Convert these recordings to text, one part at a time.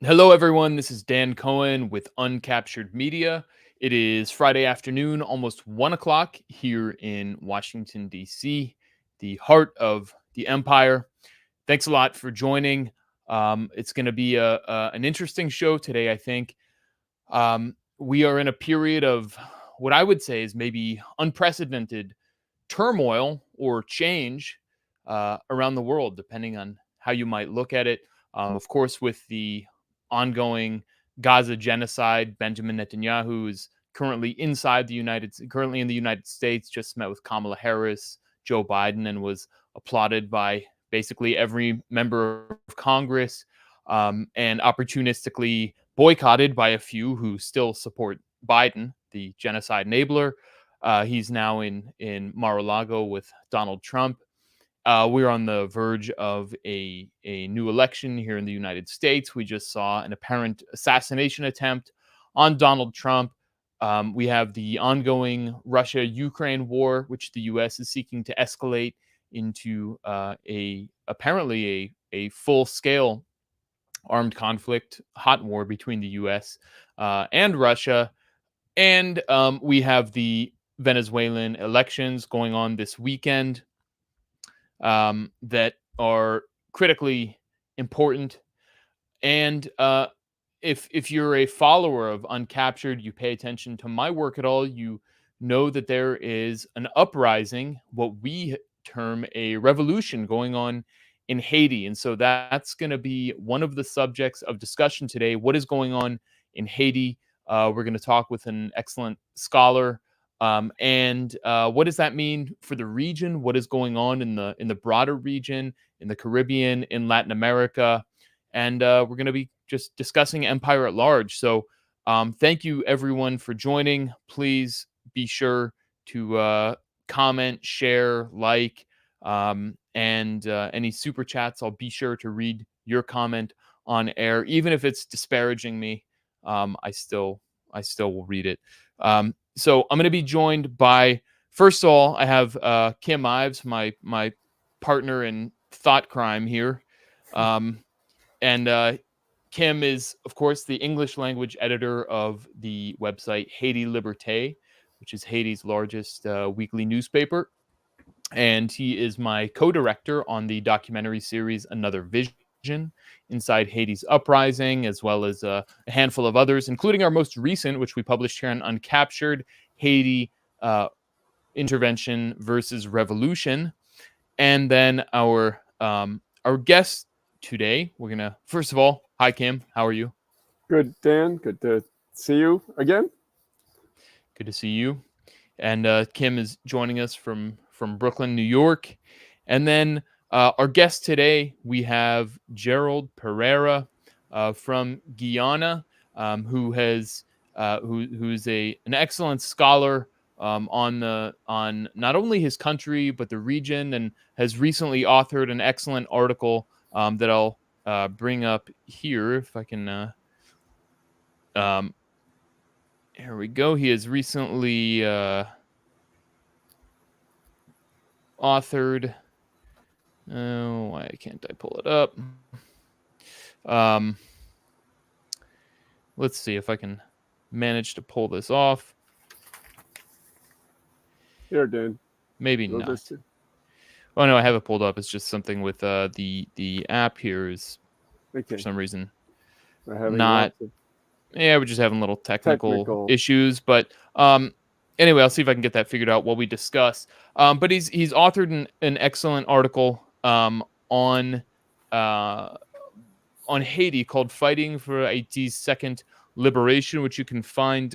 Hello, everyone. This is Dan Cohen with Uncaptured Media. It is Friday afternoon, almost 1 o'clock here in Washington, D.C., the heart of the empire. Thanks a lot for joining. It's going to be an interesting show today, I think. We are in a period of what I would say is maybe unprecedented turmoil or change around the world, depending on how you might look at it. Of course, with the ongoing Gaza genocide, Benjamin Netanyahu is currently in the United States. Just met with Kamala Harris, Joe Biden, and was applauded by basically every member of Congress, and opportunistically boycotted by a few who still support Biden, the genocide enabler. He's now in Mar-a-Lago with Donald Trump. We're on the verge of a new election here in the United States. We just saw an apparent assassination attempt on Donald Trump. We have the ongoing Russia-Ukraine war, which the U.S. is seeking to escalate into apparently a full-scale armed conflict, hot war between the U.S. And Russia. And we have the Venezuelan elections going on this weekend that are critically important. And if you're a follower of Uncaptured, you pay attention to my work at all, you know that there is an uprising, what we term a revolution going on in Haiti. And so that's going to be one of the subjects of discussion today. What is going on in Haiti? We're going to talk with an excellent scholar. And what does that mean for the region? What is going on in the broader region, in the Caribbean, in Latin America? And we're going to be just discussing empire at large. So thank you, everyone, for joining. Please be sure to comment, share, like, and any super chats. I'll be sure to read your comment on air, even if it's disparaging me. I still will read it. So I'm going to be joined by, first of all, I have Kim Ives, my partner in thought crime here. And Kim is, of course, the English language editor of the website Haiti Liberté, which is Haiti's largest weekly newspaper. And he is my co-director on the documentary series Another Vision inside Haiti's uprising, as well as a handful of others, including our most recent, which we published here on Uncaptured, Haiti Intervention versus Revolution. And then our guest today, we're gonna, first of all, hi Kim, how are you? Good, Dan. Good to see you again. Good to see you. And Kim is joining us from Brooklyn, New York. And then our guest today, we have Gerald Perreira from Guyana, who's an excellent scholar on not only his country but the region, and has recently authored an excellent article that I'll bring up here if I can. Here we go. He has recently authored. Oh, why can't I pull it up? Let's see if I can manage to pull this off. Here, Dan. Maybe not. Oh no, I have it pulled up. It's just something with the app here is for some reason not. Yeah, we're just having little technical issues, but anyway, I'll see if I can get that figured out while we discuss. But he's authored an excellent article on Haiti called "Fighting for Haiti's Second Liberation," which you can find.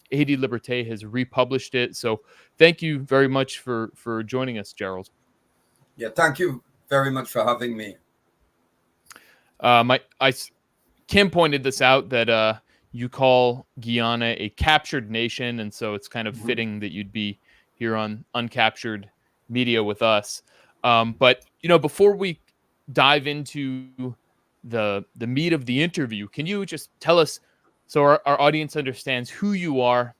Haiti Liberté has republished it. So thank you very much for joining us, Gerald. Yeah, thank you very much for having me. Kim pointed this out that you call Guyana a captured nation, and so it's kind of fitting that you'd be here on Uncaptured Media with us. But before we dive into the meat of the interview, can you just tell us, so our audience understands who you are?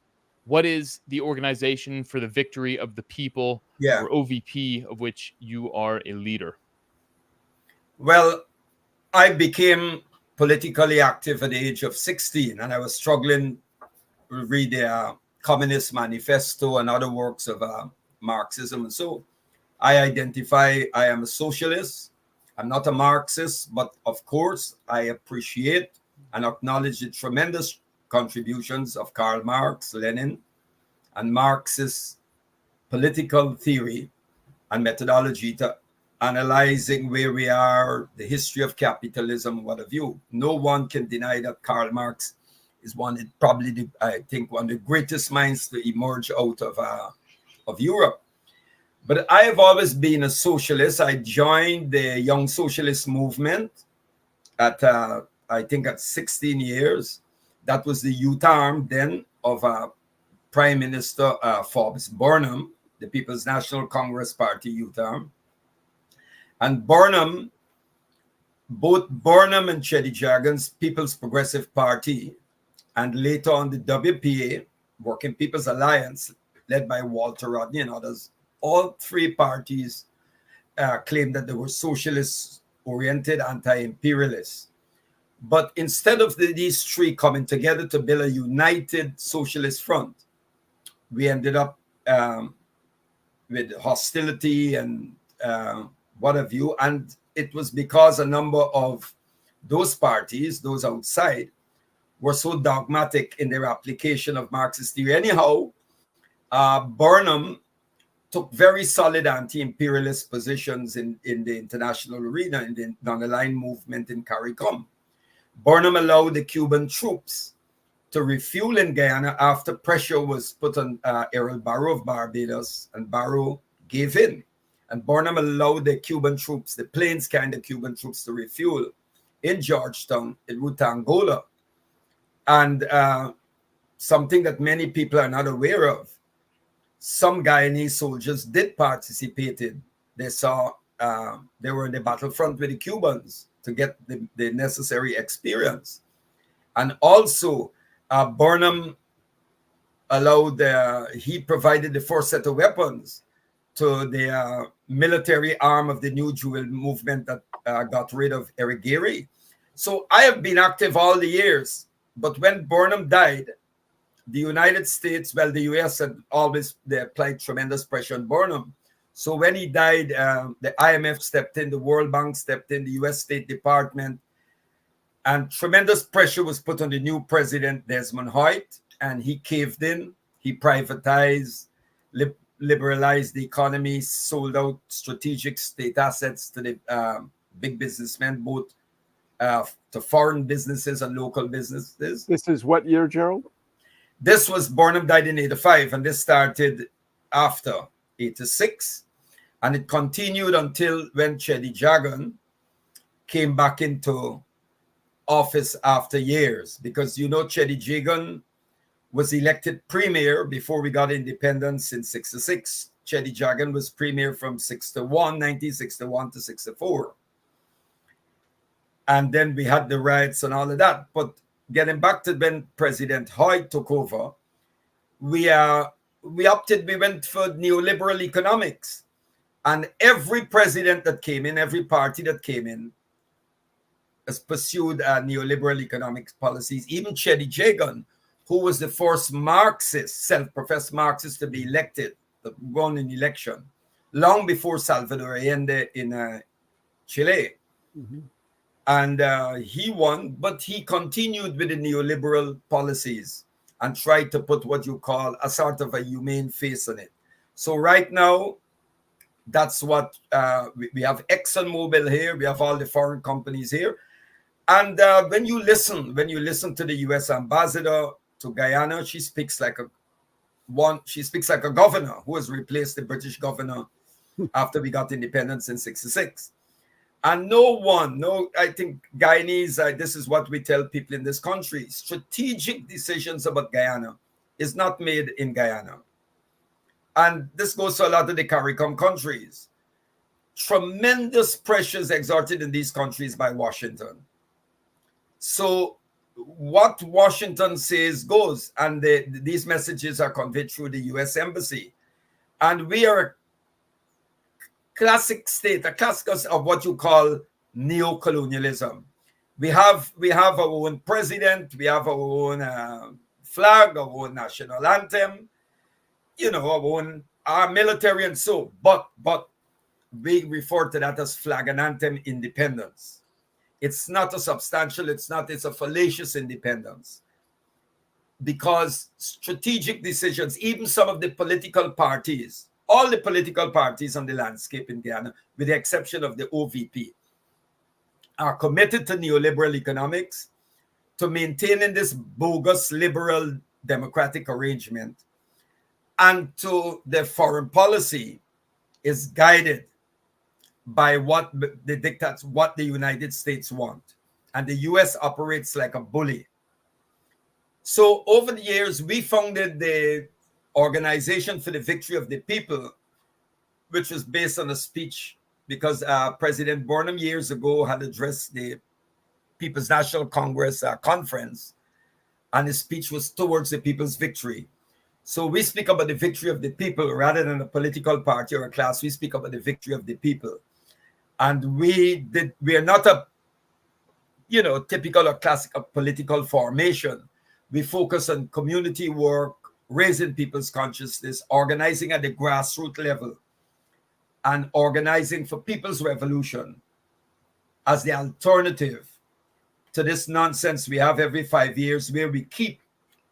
What is the Organization for the Victory of the People, or OVP, of which you are a leader? Well, I became politically active at the age of 16, and I was struggling to read the Communist Manifesto and other works of Marxism. And so I identify I am a socialist. I'm not a Marxist, but of course I appreciate and acknowledge the tremendous contributions of Karl Marx, Lenin, and Marxist political theory and methodology to analyzing where we are, the history of capitalism, what have you. No one can deny that Karl Marx is probably I think one of the greatest minds to emerge out of Europe. But I have always been a socialist. I joined the Young Socialist movement at I think at 16 years. That was the youth arm then of Prime Minister Forbes Burnham, the People's National Congress Party youth arm. And Burnham, both Burnham and Cheddi Jagan's People's Progressive Party, and later on the WPA, Working People's Alliance, led by Walter Rodney and others, all three parties claimed that they were socialist-oriented, anti-imperialists. But instead of these three coming together to build a united socialist front, we ended up with hostility and what have you. And it was because a number of those parties, those outside, were so dogmatic in their application of Marxist theory. Anyhow, Burnham took very solid anti-imperialist positions in the international arena, in the non-aligned movement in CARICOM. Burnham allowed the Cuban troops to refuel in Guyana after pressure was put on Errol Barrow of Barbados, and Barrow gave in. And Burnham allowed the Cuban troops, the planes kind of Cuban troops, to refuel in Georgetown, in route to Angola. And something that many people are not aware of, some Guyanese soldiers did participate in. They saw, they were in the battlefront with the Cubans to get the necessary experience. And also, Burnham allowed, he provided the first set of weapons to the military arm of the New Jewel movement that got rid of Eric Gary. So I have been active all the years, but when Burnham died, the United States, well, the US had always, they applied tremendous pressure on Burnham. So when he died, the IMF stepped in, the World Bank stepped in, the US State Department, and tremendous pressure was put on the new president, Desmond Hoyt, and he caved in. He privatized, liberalized the economy, sold out strategic state assets to the big businessmen, both to foreign businesses and local businesses. This is what year, Gerald? This was, Burnham died in 85, and this started after 86. And it continued until when Cheddi Jagan came back into office after years. Because, you know, Cheddi Jagan was elected premier before we got independence in 66. Cheddi Jagan was premier from 1961 to 64. And then we had the riots and all of that. But getting back to when President Hoyt took over, we went for neoliberal economics. And every president that came in, every party that came in, has pursued neoliberal economic policies. Even Cheddi Jagan, who was the first Marxist, self-professed Marxist to be elected, that won an election, long before Salvador Allende in Chile. Mm-hmm. And he won, but he continued with the neoliberal policies and tried to put what you call a sort of a humane face on it. So right now, that's what we have ExxonMobil here. We have all the foreign companies here. And when you listen to the U.S. ambassador to Guyana, she speaks like a governor who has replaced the British governor after we got independence in 66. And I think Guyanese, this is what we tell people in this country, strategic decisions about Guyana is not made in Guyana. And this goes to a lot of the CARICOM countries. Tremendous pressures exerted in these countries by Washington. So what Washington says goes, and these messages are conveyed through the U.S. Embassy. And we are a classic state, a classic of what you call neo-colonialism. We have our own president, we have our own flag, our own national anthem, our military and so. But we refer to that as flag and anthem independence. It's not a substantial, it's a fallacious independence. Because strategic decisions, even some of the political parties, all the political parties on the landscape in Guyana, with the exception of the OVP, are committed to neoliberal economics, to maintaining this bogus liberal democratic arrangement, and to their foreign policy is guided by what the dictates, what the United States want. And the US operates like a bully. So over the years, we founded the Organization for the Victory of the People, which was based on a speech because President Burnham years ago had addressed the People's National Congress conference, and his speech was towards the people's victory. So we speak about the victory of the people rather than a political party or a class. We speak about the victory of the people. And we are not a typical or classical political formation. We focus on community work, raising people's consciousness, organizing at the grassroots level, and organizing for people's revolution as the alternative to this nonsense we have every 5 years where we keep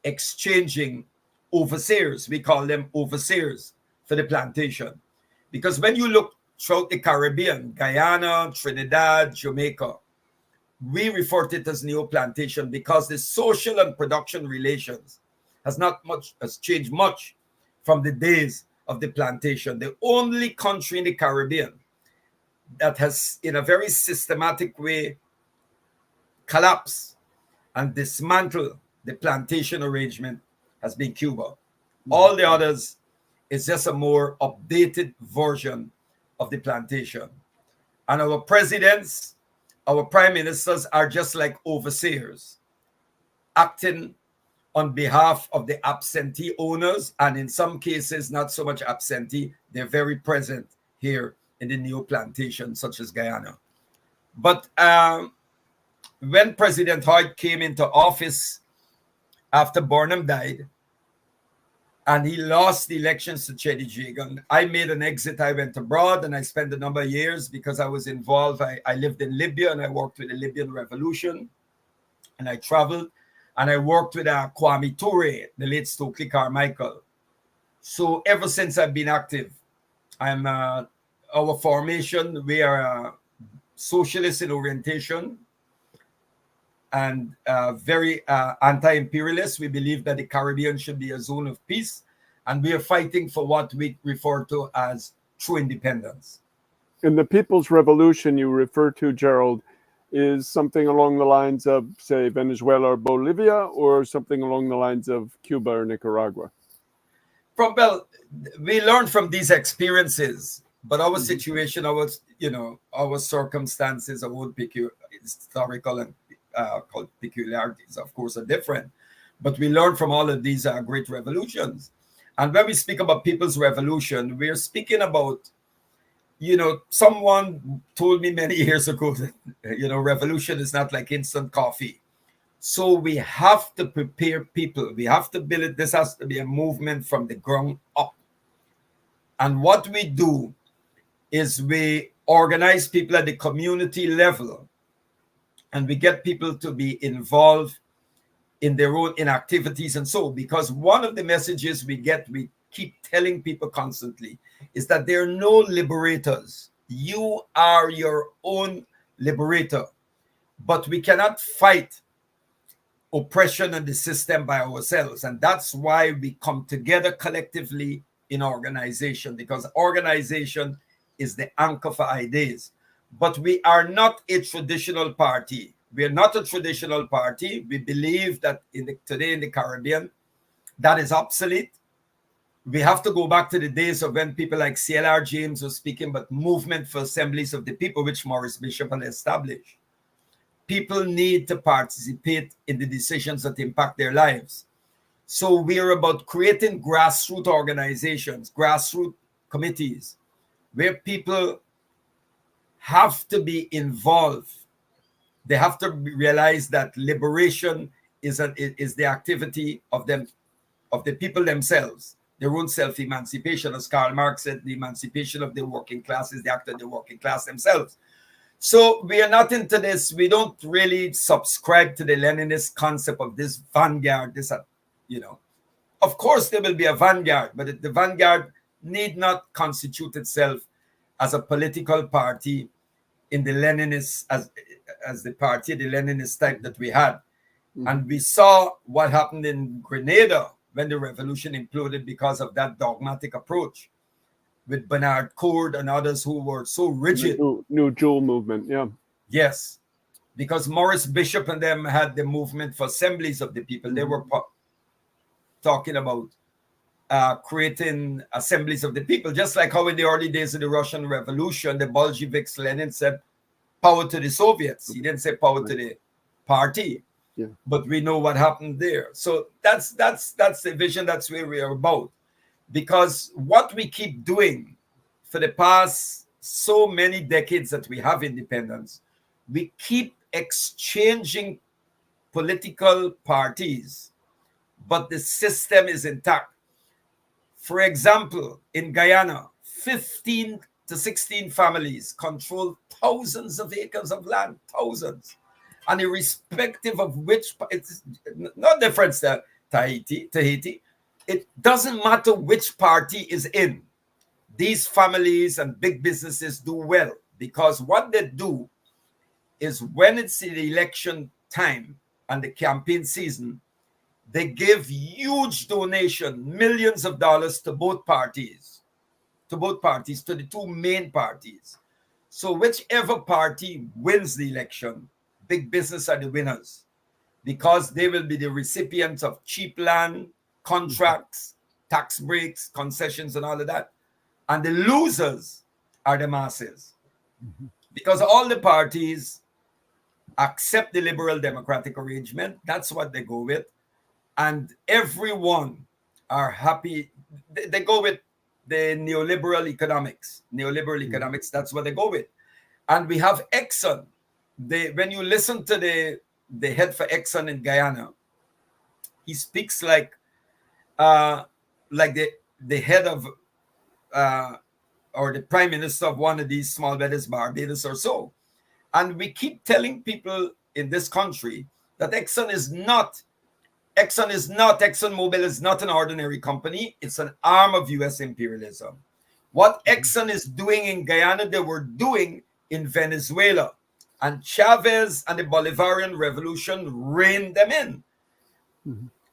exchanging overseers. We call them overseers for the plantation. Because when you look throughout the Caribbean, Guyana, Trinidad, Jamaica, we refer to it as neo-plantation because the social and production relations has changed much from the days of the plantation. The only country in the Caribbean that has, in a very systematic way, collapsed and dismantled the plantation arrangement has been Cuba. All the others is just a more updated version of the plantation. And our presidents, our prime ministers are just like overseers, acting on behalf of the absentee owners, and in some cases, not so much absentee, they're very present here in the new plantation, such as Guyana. But when President Hoyt came into office after Burnham died, and he lost the elections to Chedi Jagan, I made an exit. I went abroad and I spent a number of years because I was involved. I lived in Libya and I worked with the Libyan revolution. And I traveled and I worked with Kwame Ture, the late Stokely Carmichael. So ever since I've been active, I'm our formation, we are socialist in orientation and very anti-imperialist. We believe that the Caribbean should be a zone of peace, and we are fighting for what we refer to as true independence. In the People's Revolution you refer to, Gerald, is something along the lines of, say, Venezuela or Bolivia, or something along the lines of Cuba or Nicaragua? Well, we learned from these experiences, but our situation, our circumstances, our own historical and peculiarities, of course, are different. But we learned from all of these great revolutions. And when we speak about People's Revolution, we're speaking about, someone told me many years ago that, revolution is not like instant coffee. So we have to prepare people. We have to build it. This has to be a movement from the ground up. And what we do is we organize people at the community level, and we get people to be involved in their own activities. And so, because one of the messages we keep telling people constantly is that there are no liberators. You are your own liberator. But we cannot fight oppression and the system by ourselves. And that's why we come together collectively in organization, because organization is the anchor for ideas. But we are not a traditional party. We are not a traditional party. We believe that today in the Caribbean, that is obsolete. We have to go back to the days of when people like C.L.R. James was speaking about movement for assemblies of the people, which Maurice Bishop had established. People need to participate in the decisions that impact their lives. So we are about creating grassroots organizations, grassroots committees, where people have to be involved They have to realize that liberation is the activity of them, of the people themselves, their own self-emancipation. As Karl Marx said, the emancipation of the working class is the act of the working class themselves. So we are not into this. We don't really subscribe to the Leninist concept of this vanguard, this, you know. Of course, there will be a vanguard, but the vanguard need not constitute itself as a political party in the Leninist, as the party, the Leninist type that we had. And we saw what happened in Grenada when the revolution imploded because of that dogmatic approach with Bernard Coard and others who were so rigid. New Jewel movement, yeah. Yes, because Morris Bishop and them had the movement for assemblies of the people. They were talking about creating assemblies of the people, just like how in the early days of the Russian Revolution, the Bolsheviks, Lenin said, power to the Soviets. He didn't say power to the party. Yeah. But we know what happened there. So that's the vision. That's where we are about. Because what we keep doing for the past so many decades that we have independence, we keep exchanging political parties, but the system is intact. For example, in Guyana, 15 to 16 families control thousands of acres of land, thousands. And irrespective of which, it's no difference to Haiti. It doesn't matter which party is in. These families and big businesses do well because what they do is when it's the election time and the campaign season, they give huge donation, millions of dollars to both parties, to the two main parties. So whichever party wins the election, big business are the winners because they will be the recipients of cheap land, contracts, tax breaks, concessions, and all of that. And the losers are the masses because all the parties accept the liberal democratic arrangement. That's what they go with. And everyone are happy. They go with the neoliberal economics. That's what they go with. And we have Exxon. When you listen to the head for Exxon in Guyana, he speaks like the head of or the prime minister of one of these small brothers, Barbados or so. And we keep telling people in this country that ExxonMobil is not an ordinary company. It's an arm of U.S. imperialism. What Exxon is doing in Guyana, they were doing in Venezuela. And Chavez and the Bolivarian Revolution reined them in.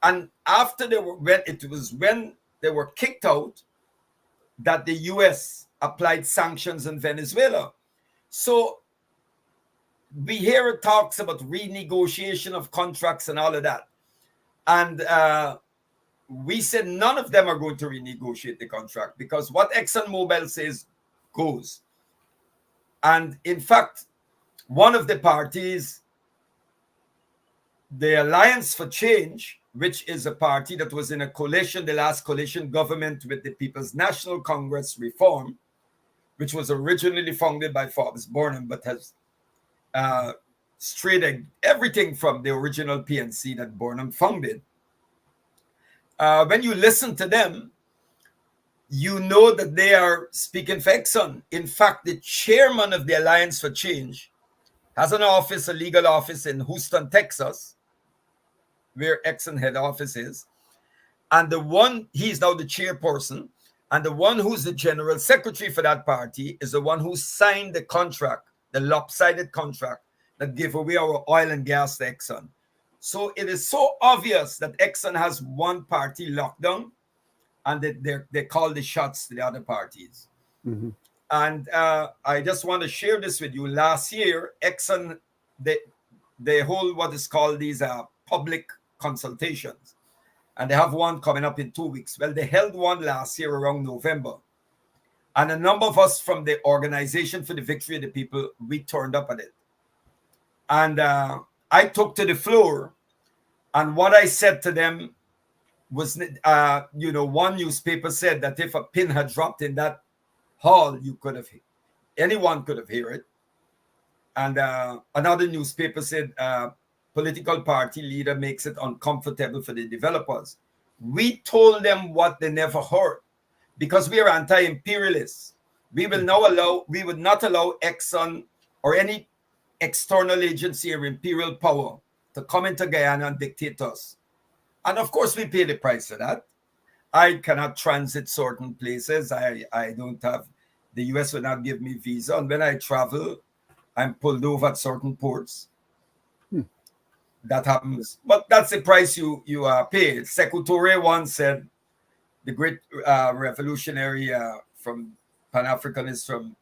And after when they were kicked out, that the U.S. applied sanctions in Venezuela. So we hear talks about renegotiation of contracts and all of that. And we said none of them are going to renegotiate the contract because what ExxonMobil says goes. And in fact, one of the parties, the Alliance for Change, which is a party that was in a coalition, the last coalition government with the People's National Congress Reform, which was originally founded by Forbes Burnham, but has strayed everything from the original PNC that Burnham founded. When you listen to them, you know that they are speaking for Exxon. In fact, the chairman of the Alliance for Change has an office, a legal office in Houston, Texas, where Exxon head office is. And he's now the chairperson. And the one who's the general secretary for that party is the one who signed the contract, the lopsided contract that gave away our oil and gas to Exxon. So it is so obvious that Exxon has one party locked down and they call the shots to the other parties. And I just want to share this with you. Last year, Exxon, they hold what is called these public consultations. And they have one coming up in 2 weeks. Well, they held one last year around November. And a number of us from the Organization for the Victory of the People, we turned up at it. And I took to the floor. And what I said to them was, one newspaper said that if a pin had dropped in that hall, anyone could have heard it. And another newspaper said, political party leader makes it uncomfortable for the developers. We told them what they never heard, because we are anti-imperialists. We would not allow Exxon or any external agency or imperial power to come into Guyana and dictate us. And of course, we pay the price for that. I cannot transit certain places. I don't have, the US will not give me visa. And when I travel, I'm pulled over at certain ports. That happens. But that's the price you pay. Sekou Touré once said, the great revolutionary from Pan-Africanist from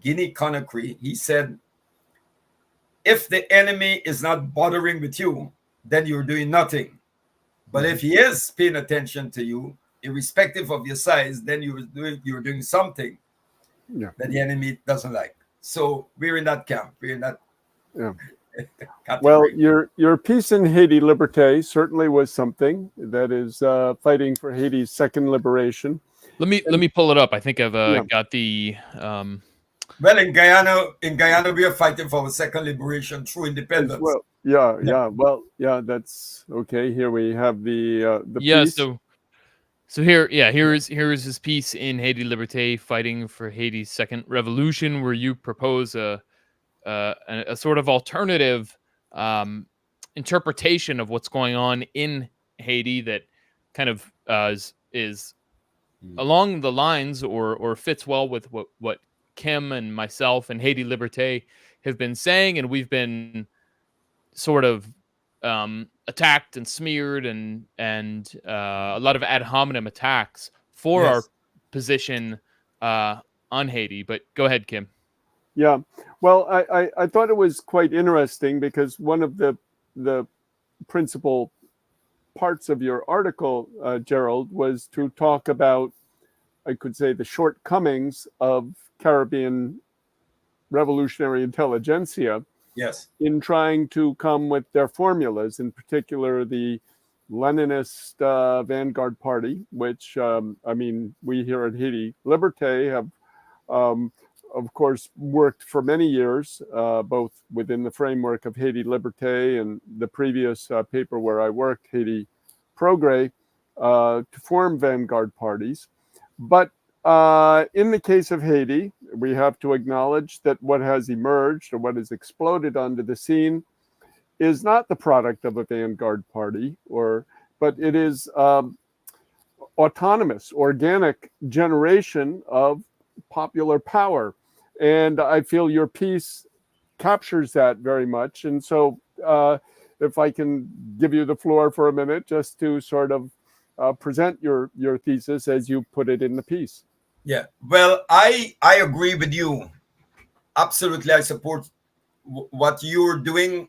Guinea-Conakry, he said, if the enemy is not bothering with you, then you're doing nothing. But if he is paying attention to you, irrespective of your size, then you're doing something that the enemy doesn't like. So we're in that camp. We're in that. Yeah. Well, your piece in Haiti Liberté certainly was something that is fighting for Haiti's second liberation. Let me pull it up. I think I've got the. Well, in Guyana, we are fighting for our second liberation through independence. Well, yeah. Well, yeah, that's okay. Here we have the piece. So here is his piece in Haiti Liberté, fighting for Haiti's second revolution, where you propose a sort of alternative interpretation of what's going on in Haiti that kind of is along the lines or fits well with what Kim and myself and Haiti Liberté have been saying, and we've been sort of attacked and smeared and a lot of ad hominem attacks for our position on Haiti. But go ahead, Kim. Yeah, well, I thought it was quite interesting because one of the principal parts of your article, Gerald, was to talk about, I could say, the shortcomings of Caribbean revolutionary intelligentsia in trying to come with their formulas, in particular the Leninist Vanguard Party, which, we here at Haiti Liberté have, of course, worked for many years, both within the framework of Haiti Liberté and the previous paper where I worked, Haiti Progrès, to form vanguard parties. But in the case of Haiti, we have to acknowledge that what has emerged or what has exploded onto the scene is not the product of a vanguard party, but it is autonomous, organic generation of popular power. And I feel your piece captures that very much. And so if I can give you the floor for a minute just to sort of present your thesis as you put it in the piece. Yeah, well, I agree with you. Absolutely, I support what you're doing,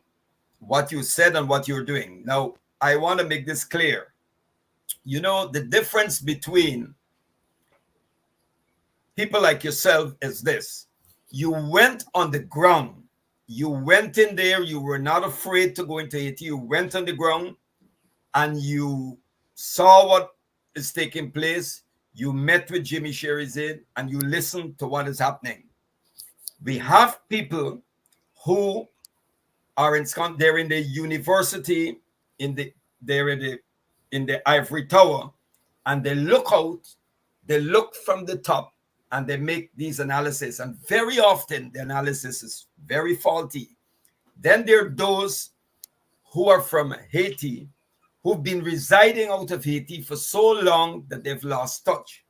what you said and what you're doing. Now, I want to make this clear. You know, the difference between people like yourself is this. You went on the ground. You went in there. You were not afraid to go into Haiti. You went on the ground and you saw what is taking place. You met with Jimmy Sherizade and you listened to what is happening. We have people who are they're in the university, they're in the ivory tower, and they look out, they look from the top, and they make these analyses. And very often the analysis is very faulty. Then there are those who are from Haiti, who've been residing out of Haiti for so long that they've lost touch.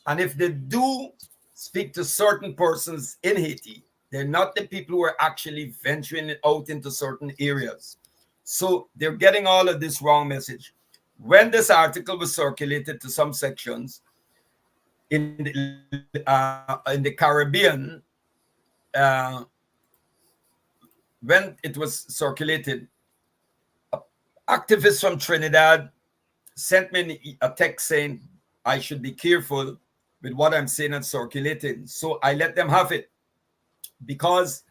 And if they do speak to certain persons in Haiti, they're not the people who are actually venturing out into certain areas. So they're getting all of this wrong message. When this article was circulated to some sections in the Caribbean, when it was circulated, activists from Trinidad sent me a text saying I should be careful with what I'm saying and circulating. So I let them have it, because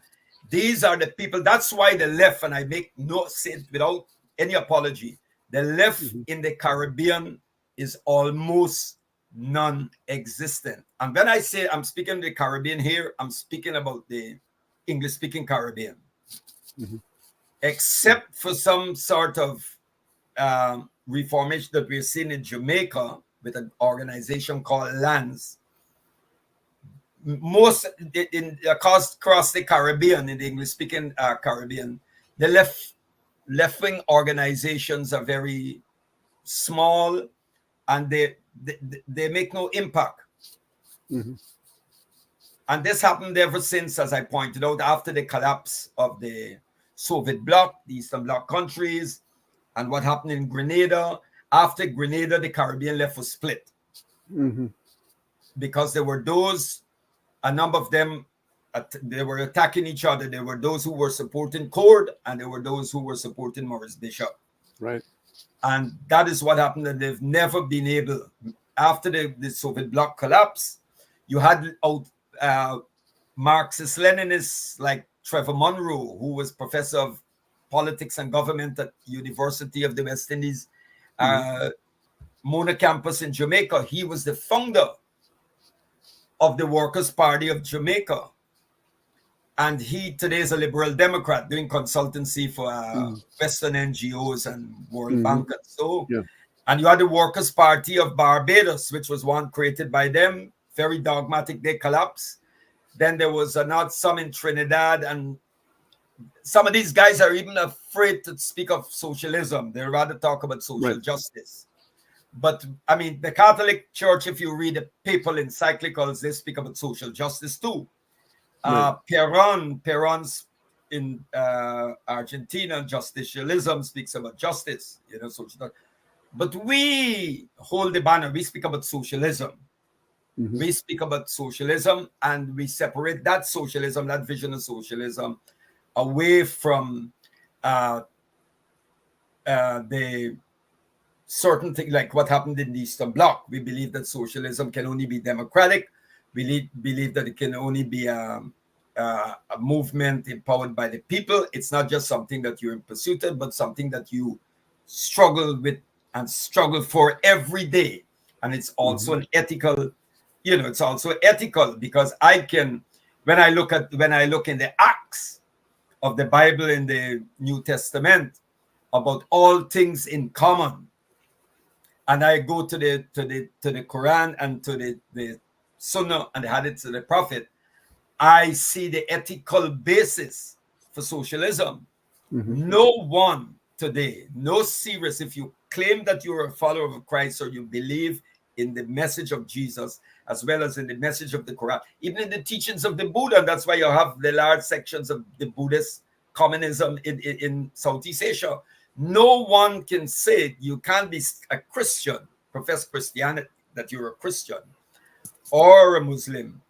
these are the people. That's why the left, and I make no sense without any apology, the left in the Caribbean is almost non-existent. And when I say I'm speaking the Caribbean here, I'm speaking about the English-speaking Caribbean, Mm-hmm. except for some sort of reformation that we're seeing in Jamaica with an organization called LANS. Most across the Caribbean, in the English-speaking Caribbean, the left-wing organizations are very small, and they make no impact. Mm-hmm. And this happened ever since, as I pointed out, after the collapse of the Soviet bloc, the Eastern Bloc countries, and what happened in Grenada. After Grenada, the Caribbean left was split. Mm-hmm. Because there were those, a number of them, they were attacking each other. There were those who were supporting Cord, and there were those who were supporting Maurice Bishop. Right. And that is what happened. And they've never been able, after the Soviet bloc collapse, you had Marxist-Leninists like Trevor Monroe, who was professor of politics and government at University of the West Indies, Mona campus in Jamaica. He was the founder of the Workers' Party of Jamaica. And he today is a liberal Democrat doing consultancy for Western NGOs and World Bank. And so, and you had the Workers' Party of Barbados, which was one created by them, very dogmatic. They collapsed. Then there was some in Trinidad, and some of these guys are even afraid to speak of socialism. They rather talk about social justice. But I mean, the Catholic Church, if you read the papal encyclicals, they speak about social justice too. Perón's in Argentina, justicialism speaks about justice, social. But we hold the banner. We speak about socialism. Mm-hmm. We speak about socialism, and we separate that socialism, that vision of socialism, away from the certain thing like what happened in the Eastern Bloc. We believe that socialism can only be democratic. We believe that it can only be a movement empowered by the people. It's not just something that you're in pursuit of, but something that you struggle with and struggle for every day. And it's also an ethical, it's also ethical, because when I look in the Acts of the Bible in the New Testament about all things in common, and I go to the Quran and to the Sunnah and the Hadith of the Prophet, I see the ethical basis for socialism. Mm-hmm. No one today, no serious, if you claim that you're a follower of Christ or you believe in the message of Jesus, as well as in the message of the Quran, even in the teachings of the Buddha, and that's why you have the large sections of the Buddhist communism in Southeast Asia. No one can say you can't be a Christian, profess Christianity, that you're a Christian or a Muslim,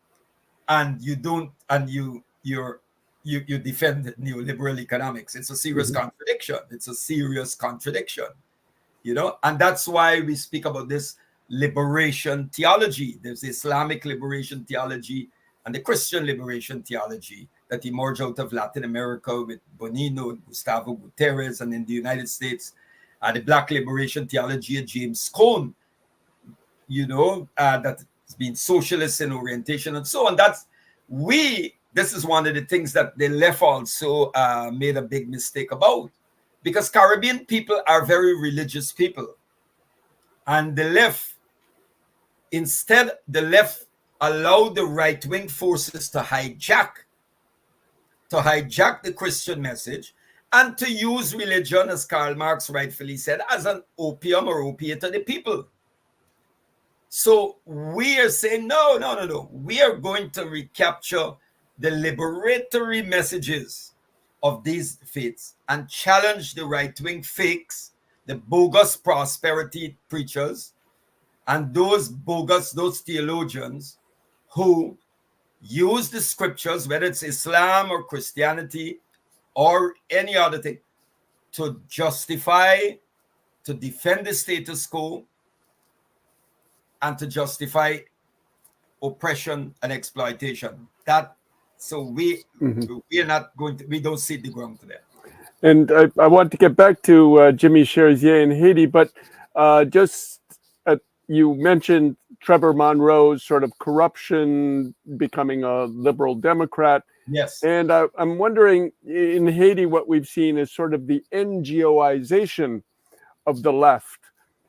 and you don't, and you defend neoliberal economics. It's a serious contradiction. It's a serious contradiction, and that's why we speak about this liberation theology. There's the Islamic liberation theology and the Christian liberation theology that emerged out of Latin America with Bonino and Gustavo Gutierrez, and in the United States, the Black liberation theology of James Cohen, that's been socialist in orientation and so on. This is one of the things that the left also made a big mistake about, because Caribbean people are very religious people. And the left allowed the right-wing forces to hijack the Christian message and to use religion, as Karl Marx rightfully said, as an opium or opiate to the people. So we are saying, no. We are going to recapture the liberatory messages of these faiths and challenge the right-wing fakes, the bogus prosperity preachers, and those theologians who use the scriptures, whether it's Islam or Christianity or any other thing, to justify, to defend the status quo, and to justify oppression and exploitation. We are not going to, we don't see the ground to that. And I want to get back to Jimmy Cherizier in Haiti, but you mentioned Trevor Monroe's sort of corruption, becoming a liberal Democrat. Yes. And I'm wondering, in Haiti, what we've seen is sort of the NGOization of the left,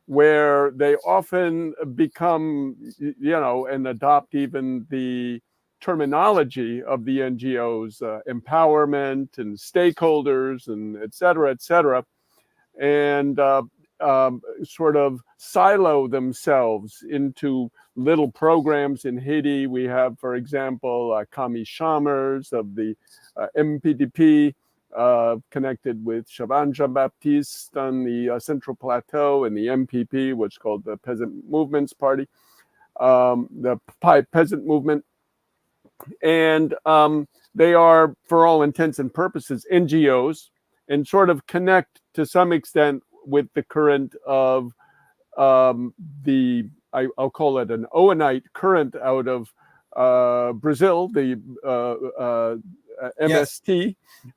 where they often become, and adopt even the terminology of the NGOs, empowerment and stakeholders and et cetera, and sort of silo themselves into little programs. In Haiti, we have, for example, Camille Chamers of the MPDP, connected with Chaban Jean-Baptiste on the Central Plateau, and the MPP, which is called the Peasant Movements Party, the Peasant Movement. And they are, for all intents and purposes, NGOs, and sort of connect to some extent with the current of I'll call it an Owenite current out of Brazil, the MST.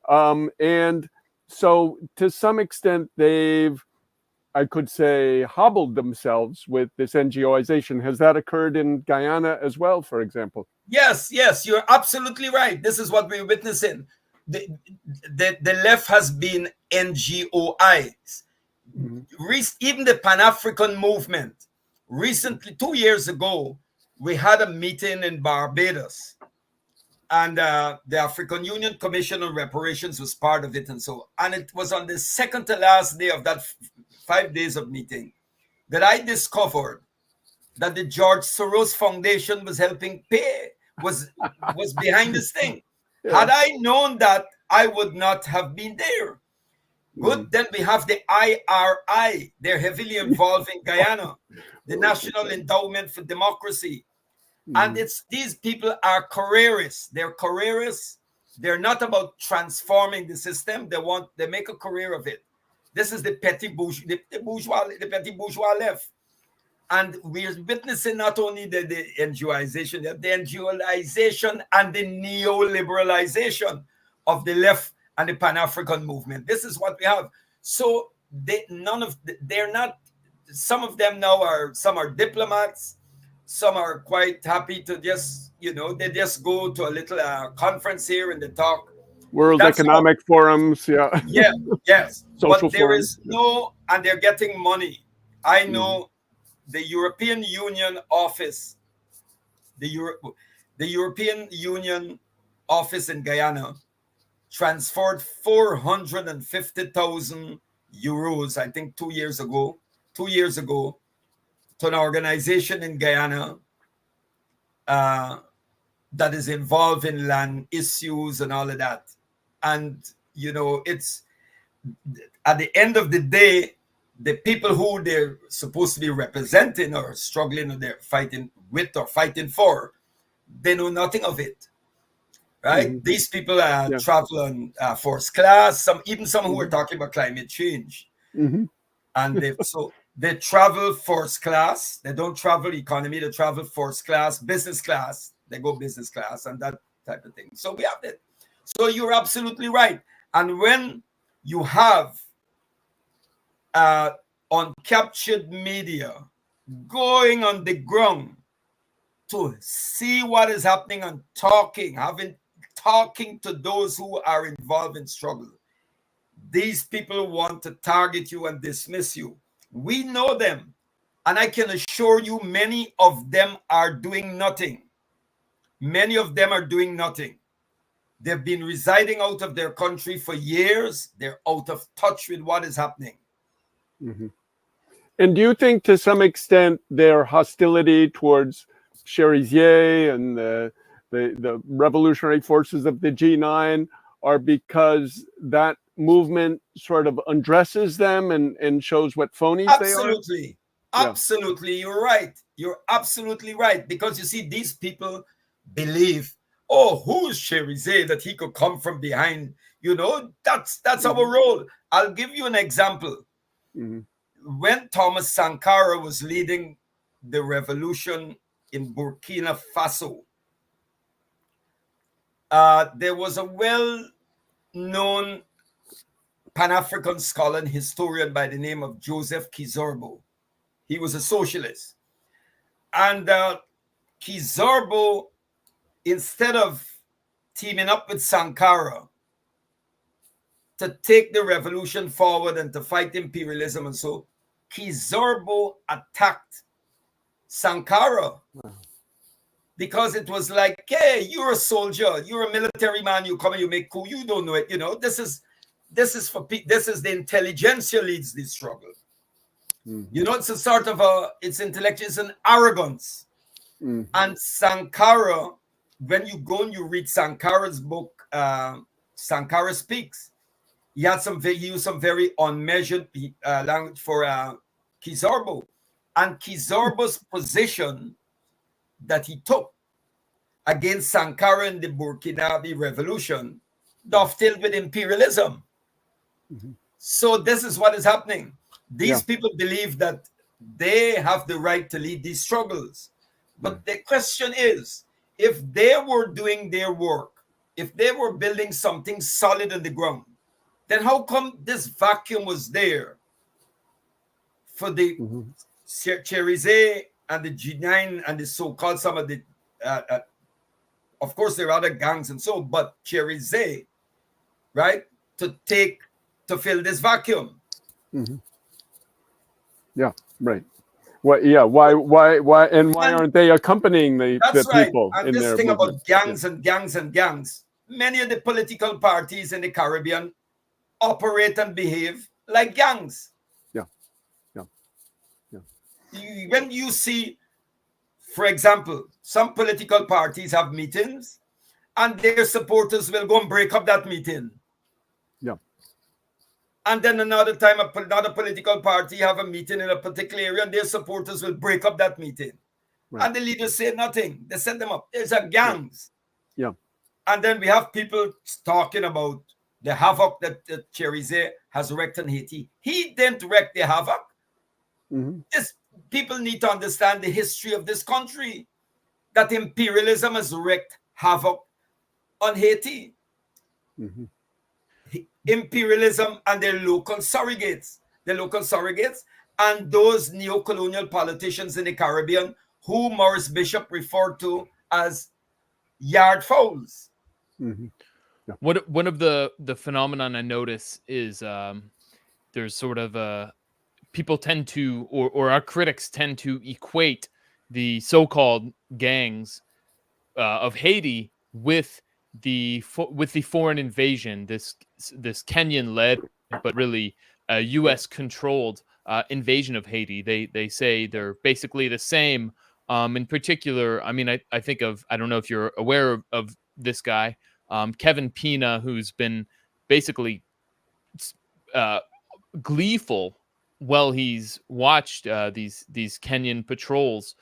Yes. And so to some extent, they've, I could say, hobbled themselves with this NGOization. Has that occurred in Guyana as well, for example? Yes, you're absolutely right. This is what we're witnessing. The left has been NGOized. Even the Pan-African movement. Recently, 2 years ago, we had a meeting in Barbados, and the African Union Commission on Reparations was part of it, and it was on the second to last day of that 5 days of meeting that I discovered that the George Soros Foundation was helping pay, was behind this thing. Yeah. Had I known that, I would not have been there. Good. Then we have the IRI. They're heavily involved in Guyana, the National Endowment for Democracy. And these people are careerists. They're careerists. They're not about transforming the system. They make a career of it. This is the petty bourgeois, the petty bourgeois left. And we're witnessing not only the NGOization, the NGOization and the neoliberalization of the left and the Pan-African movement. This is what we have. So they're not, some of them now some are diplomats, some are quite happy to just, they just go to a little conference here and they talk. World Economic Forums, yeah. Yeah, yes. Social but there forums. Is no, and they're getting money. I know the European Union office, the European Union office in Guyana transferred 450,000 euros, I think 2 years ago, to an organization in Guyana that is involved in land issues and all of that. And, it's at the end of the day, the people who they're supposed to be representing or struggling or they're fighting with or fighting for, they know nothing of it. Right? These people travel on first class, some who are talking about climate change. And they travel first class. They don't travel economy. They travel first class, business class. They go business class and that type of thing. So we have that. So you're absolutely right. And when you have uncaptured media going on the ground to see what is happening and talking to those who are involved in struggle, these people want to target you and dismiss you. We know them, and I can assure you many of them are doing nothing. Many of them are doing nothing. They've been residing out of their country for years. They're out of touch with what is happening. And do you think to some extent their hostility towards Cherizier and the revolutionary forces of the G9 are because that movement sort of undresses them and shows what phonies they are? Absolutely. You're right. You're absolutely right. Because you see, these people believe, who's Cherizier that he could come from behind? That's our role. I'll give you an example. When Thomas Sankara was leading the revolution in Burkina Faso, there was a well-known Pan-African scholar and historian by the name of Joseph Kizorbo. He was a socialist. And Kizorbo, instead of teaming up with Sankara to take the revolution forward and to fight imperialism and so, Kizorbo attacked Sankara because it was like, hey, you're a soldier, you're a military man, you come and you make coup, you don't know it, you know. This is the intelligentsia leads this struggle. You know, it's a sort of it's intellectual, it's an arrogance. And Sankara, when you go and you read Sankara's book, Sankara Speaks, he used some very unmeasured language for Kizorbo. And Kizorbo's position that he took against Sankara in the Burkinabe revolution dovetailed with imperialism. So this is what is happening. These people believe that they have the right to lead these struggles. But the question is, if they were doing their work, if they were building something solid on the ground, then how come this vacuum was there for the Cherizé and the G9 and the so-called some of the, of course there are other gangs and so, but Cherizé, right, to fill this vacuum. Yeah, right. Well, yeah. Why aren't they accompanying the people and in this their thing movement? about gangs and gangs and gangs? Many of the political parties in the Caribbean operate and behave like gangs. When you see, for example, some political parties have meetings, and their supporters will go and break up that meeting. And then another time, another political party have a meeting in a particular area, and their supporters will break up that meeting. And the leaders say nothing. They set them up. There's a gangs. And then we have people talking about the havoc that Cherizé has wreaked on Haiti. He didn't wreak the havoc. People need to understand the history of this country, that imperialism has wreaked havoc on Haiti. Imperialism and their local surrogates, and those neo-colonial politicians in the Caribbean who Maurice Bishop referred to as yard fowls. One of the phenomenon I notice is there's sort of people tend to, or our critics tend to equate the so-called gangs of Haiti with the foreign invasion, this Kenyan-led but really U.S.-controlled invasion of Haiti. They say they're basically the same. In particular, I mean, I think of, I don't know if you're aware of this guy, Kevin Pina, who's been basically gleeful while he's watched these Kenyan patrols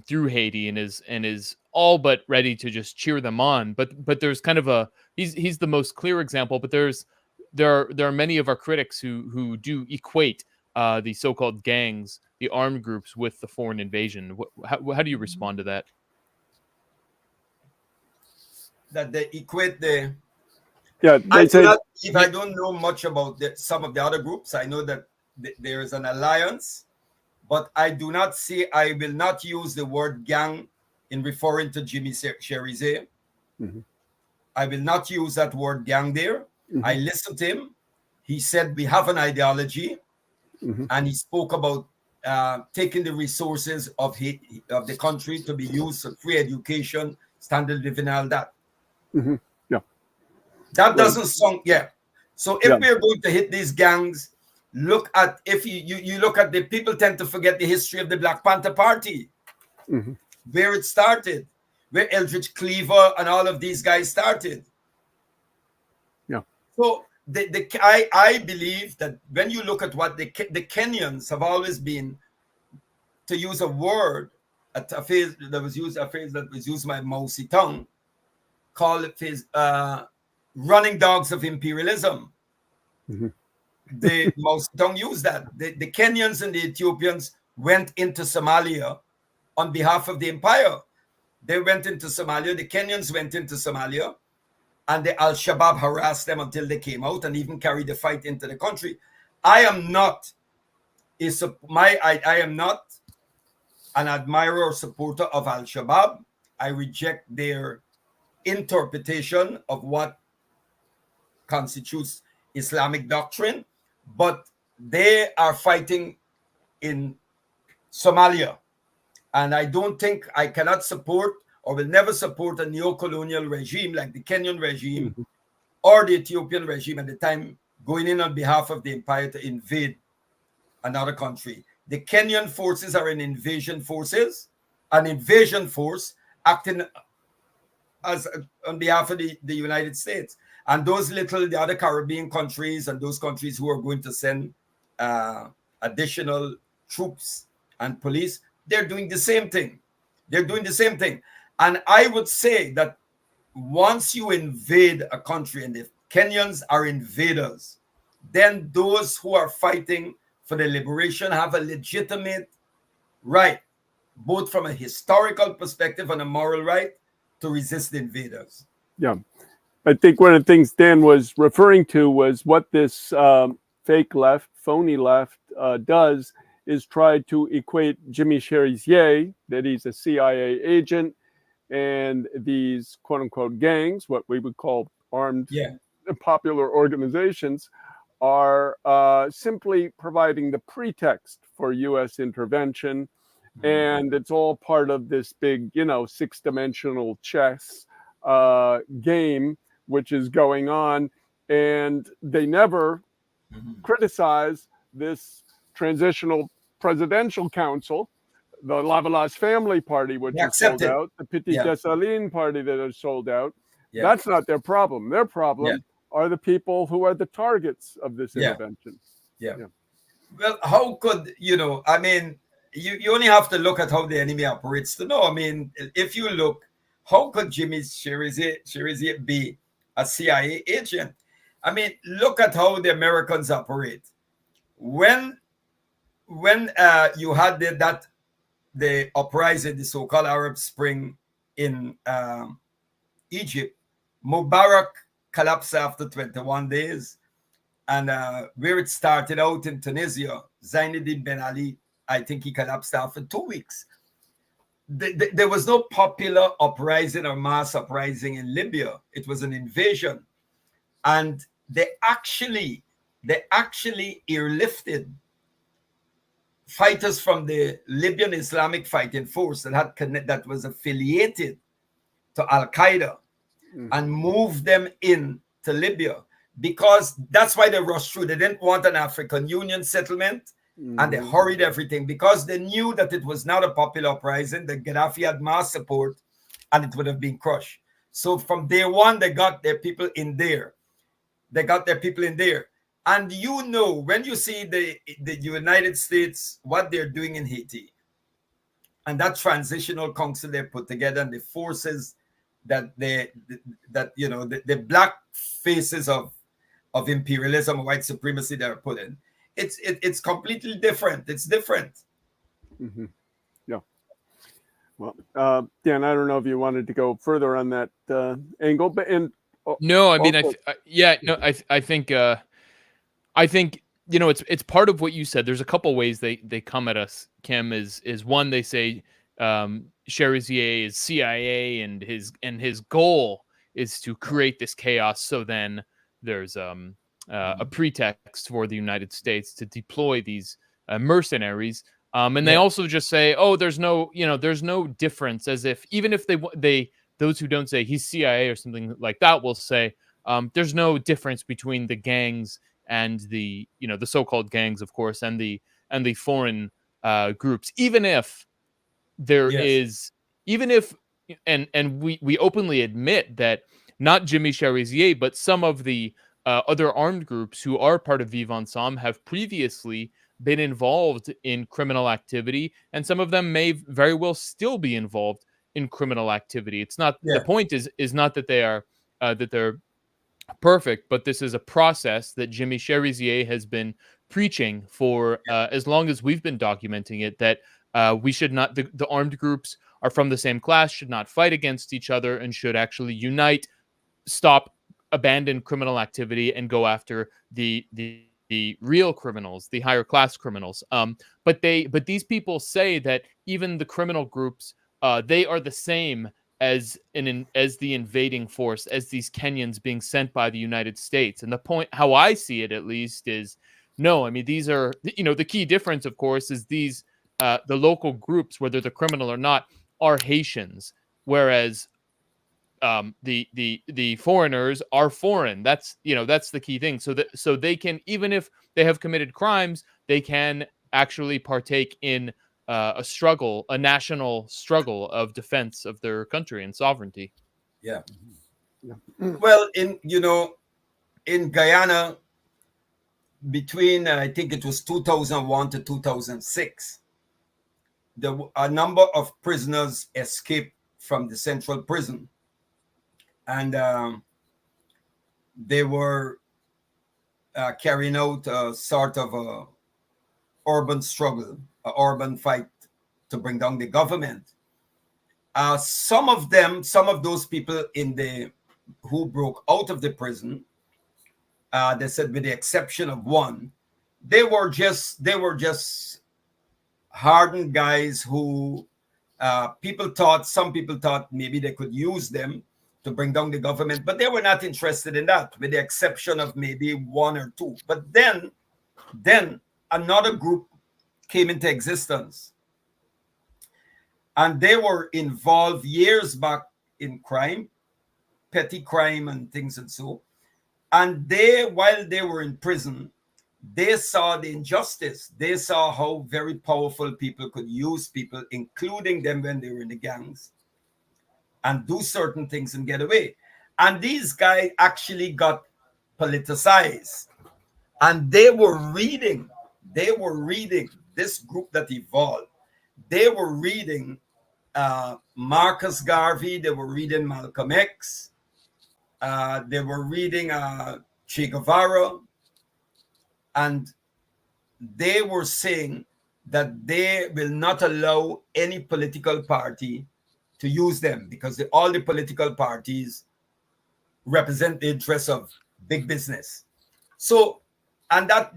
through Haiti, and is all but ready to just cheer them on. But there's kind of he's the most clear example. But there are many of our critics who do equate the so-called gangs, the armed groups, with the foreign invasion. How do you respond to that? That they equate the. Yeah, I don't know much about some of the other groups. I know that there is an alliance, but I will not use the word gang in referring to Jimmy Cherizé. I will not use that word gang there. I listened to him. He said we have an ideology, and he spoke about taking the resources of the country to be used for free education, standard living, all that. That doesn't sound, So if we're going to hit these gangs, look at, if you look at the people tend to forget the history of the Black Panther Party, where it started, where Eldridge Cleaver and all of these guys started. So I believe that when you look at what the Kenyans have always been, to use a word, a phrase that was used by Mao Zedong, call it running dogs of imperialism. The Mao Zedong used that. The Kenyans and the Ethiopians went into Somalia on behalf of the empire. They went into Somalia. The Kenyans went into Somalia, and the Al-Shabaab harassed them until they came out and even carried the fight into the country. I am not an admirer or supporter of Al-Shabaab. I reject their interpretation of what constitutes Islamic doctrine, but they are fighting in Somalia. And I don't think I cannot support or will never support a neo-colonial regime like the Kenyan regime or the Ethiopian regime at the time going in on behalf of the empire to invade another country. The Kenyan forces are an invasion force acting as on behalf of the United States. And the other Caribbean countries and those countries who are going to send additional troops and police, they're doing the same thing. They're doing the same thing. And I would say that once you invade a country and the Kenyans are invaders, then those who are fighting for the liberation have a legitimate right, both from a historical perspective and a moral right, to resist the invaders. Yeah. I think one of the things Dan was referring to was what this fake left, phony left does is try to equate Jimmy Cherizier, that he's a CIA agent, and these quote unquote gangs, what we would call armed popular organizations, are simply providing the pretext for U.S. intervention. And it's all part of this big, six-dimensional chess game, which is going on. And they never criticize this transitional presidential council, the Lavalas family party, which is sold out, the Petit Dessalines party that is sold out. That's not their problem. Their problem are the people who are the targets of this intervention. Well, how could, I mean, you only have to look at how the enemy operates to know. I mean, if you look, how could Jimmy Cherizier be a CIA agent? I mean, look at how the Americans operate. When you had the uprising, the so-called Arab Spring in Egypt, Mubarak collapsed after 21 days. And where it started out in Tunisia, Zainuddin Ben Ali, I think he collapsed after 2 weeks. There was no popular uprising or mass uprising in Libya. It was an invasion. And they actually airlifted fighters from the Libyan Islamic Fighting Force that was affiliated to Al-Qaeda and moved them in to Libya, because that's why they rushed through. They didn't want an African Union settlement, and they hurried everything because they knew that it was not a popular uprising, that Gaddafi had mass support, and it would have been crushed. So from day one, they got their people in there. And when you see the United States, what they're doing in Haiti, and that transitional council they put together, and the forces that the black faces of imperialism or white supremacy that are put in, it's completely different. It's different. Yeah. Well, Dan, I don't know if you wanted to go further on that angle, but no, I mean, I think it's part of what you said. There's a couple ways they come at us, Kim. Is one, they say Cherizier is CIA and his goal is to create this chaos, so then there's a pretext for the United States to deploy these mercenaries. And they also just say, oh, there's no difference, as if even if they those who don't say he's CIA or something like that will say there's no difference between the gangs and the so-called gangs, of course, and the foreign groups, even if there is, even if, and we openly admit that not Jimmy Cherizier, but some of the other armed groups who are part of Vivre Ensemble have previously been involved in criminal activity, and some of them may very well still be involved in criminal activity. It's not the point is not that they are that they're perfect, but this is a process that Jimmy Cherizier has been preaching for as long as we've been documenting it, that we should not, the armed groups are from the same class, should not fight against each other, and should actually unite, abandon criminal activity, and go after the the real criminals, the higher class criminals. But these people say that even the criminal groups, they are the same as as the invading force, as these Kenyans being sent by the United States. And the point, how I see it at least, is no. I mean, these are, the key difference, of course, is these the local groups, whether they're criminal or not, are Haitians, whereas the foreigners are foreign. That's the key thing. So they can, even if they have committed crimes, they can actually partake in a national struggle of defense of their country and sovereignty. Yeah. Yeah. Well, in Guyana, between I think it was 2001 to 2006, a number of prisoners escaped from the central prison, and they were carrying out a sort of a urban struggle, an urban fight to bring down the government. Some of those people who broke out of the prison, they said, with the exception of one, they were just hardened guys who some people thought maybe they could use them to bring down the government, but they were not interested in that, with the exception of maybe one or two. But then another group came into existence, and they were involved years back in crime, petty crime and things and so. And while they were in prison, they saw the injustice. They saw how very powerful people could use people, including them when they were in the gangs, and do certain things and get away. And these guys actually got politicized. And they were reading this group that evolved. They were reading Marcus Garvey. They were reading Malcolm X. They were reading Che Guevara. And they were saying that they will not allow any political party to use them, because all the political parties represent the interests of big business. So, and that,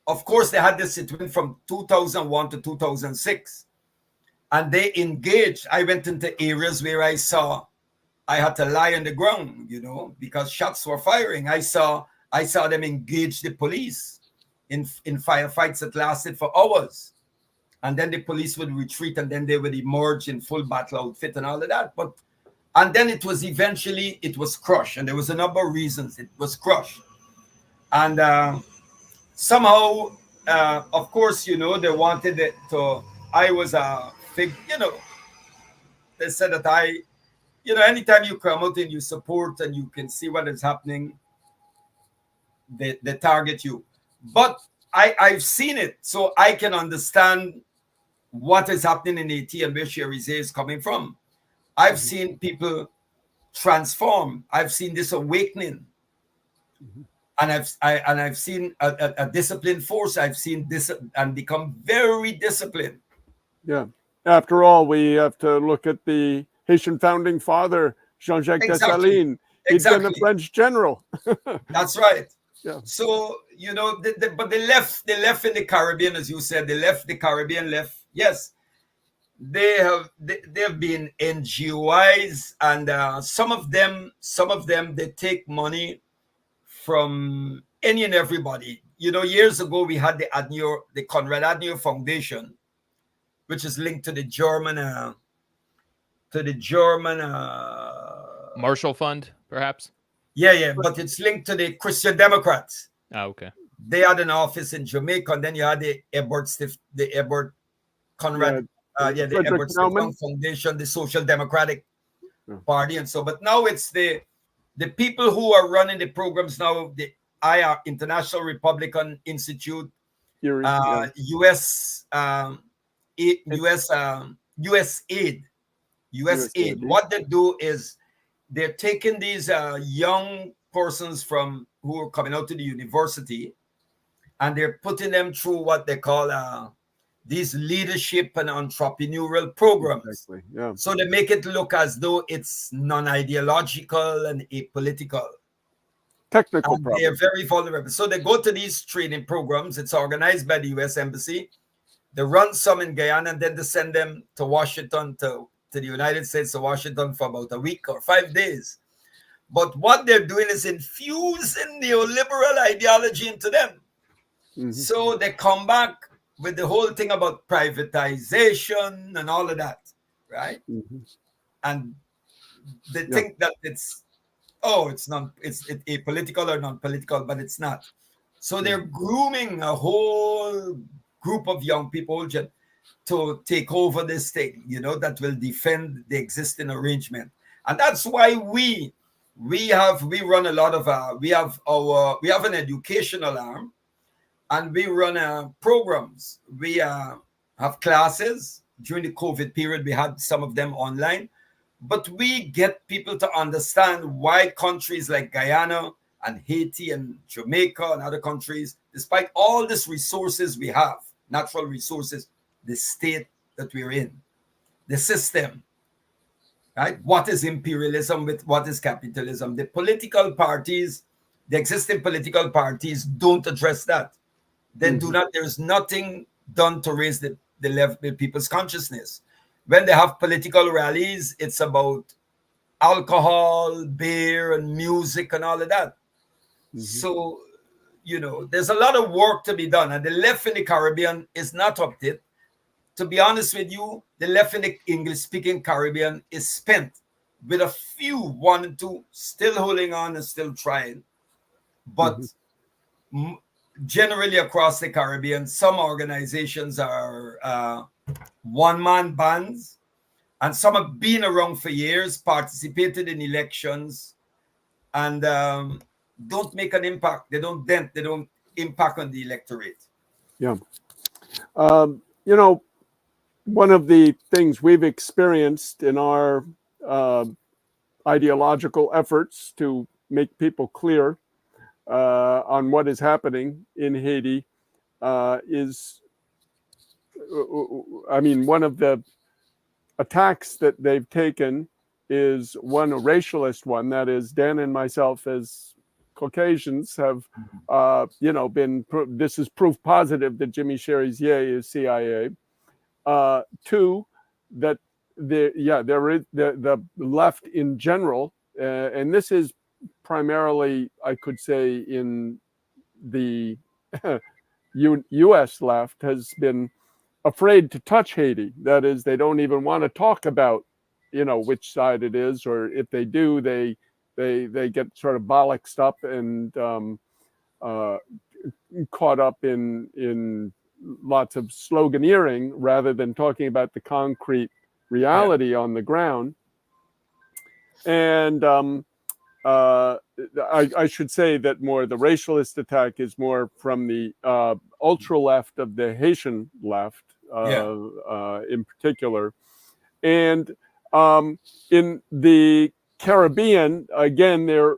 of course, they had this situation from 2001 to 2006. And they engaged. I went into areas where I had to lie on the ground, because shots were firing. I saw them engage the police in firefights that lasted for hours. And then the police would retreat, and then they would emerge in full battle outfit and all of that. And then it was crushed. And there was a number of reasons it was crushed. And somehow, of course, they wanted it to, I was a fig, they said that anytime you come out and you support and you can see what is happening, they target you. But I've seen it, so I can understand what is happening in Haiti and where Cherise is coming from. I've seen people transform. I've seen this awakening. And I've seen a disciplined force. I've seen this and become very disciplined. Yeah. After all, we have to look at the Haitian founding father, Jean-Jacques Dessalines. He'd been a French general. That's right. Yeah. So, but they left in the Caribbean, as you said. They left the Caribbean, Yes. They have been NGOs, and some of them, they take money from any and everybody. Years ago, we had the Konrad Adenauer Foundation, which is linked to the German Marshall Fund, perhaps. Yeah, but it's linked to the Christian Democrats. Oh, okay. They had an office in Jamaica, and then you had the Ebert Conrad, the Ebert Foundation, the Social Democratic Party, and so. But now it's the people who are running the programs now. The IR, International Republican Institute, U.S. Aid. What they do is they're taking these young persons who are coming out to the university, and they're putting them through what they call these leadership and entrepreneurial programs. Exactly. Yeah. So they make it look as though it's non-ideological and apolitical. Technical and they are problems. very vulnerable. So they go to these training programs. It's organized by the U.S. Embassy. They run some in Guyana, and then they send them to Washington, to the United States, to Washington for about a week or 5 days. But what they're doing is infusing neoliberal ideology into them. Mm-hmm. So they come back with the whole thing about privatization and all of that, right? Mm-hmm. And they think that it's apolitical or non-political, but it's not. So they're grooming a whole group of young people to take over this thing, that will defend the existing arrangement. And that's why we run a lot of we have an educational arm, and we run programs. We have classes. During the COVID period, we had some of them online, but we get people to understand why countries like Guyana and Haiti and Jamaica and other countries, despite all these resources we have, natural resources, the state that we're in, the system, right? What is imperialism with what is capitalism? The political parties, the existing political parties don't address that. They do not, there's nothing done to raise the level of people's consciousness. When they have political rallies, it's about alcohol, beer, and music and all of that. So, there's a lot of work to be done. And the left in the Caribbean is not up to it. To be honest with you, the left in the English-speaking Caribbean is spent, with a few, one and two, still holding on and still trying. But generally across the Caribbean, some organizations are one-man bands, and some have been around for years, participated in elections, and don't make an impact. They don't impact on the electorate. Yeah. One of the things we've experienced in our ideological efforts to make people clear on what is happening in Haiti is, one of the attacks that they've taken is a racialist one. That is, Dan and myself as Caucasians have, this is proof positive that Jimmy Cherizier is CIA. Two, that there is the left in general, and this is primarily, I could say, in the U.S. left, has been afraid to touch Haiti. That is, they don't even want to talk about, which side it is, or if they do, they get sort of bollocksed up and caught up in lots of sloganeering rather than talking about the concrete reality on the ground. And I should say that the racialist attack is more from the ultra left of the Haitian left, in particular. And in the Caribbean, again, there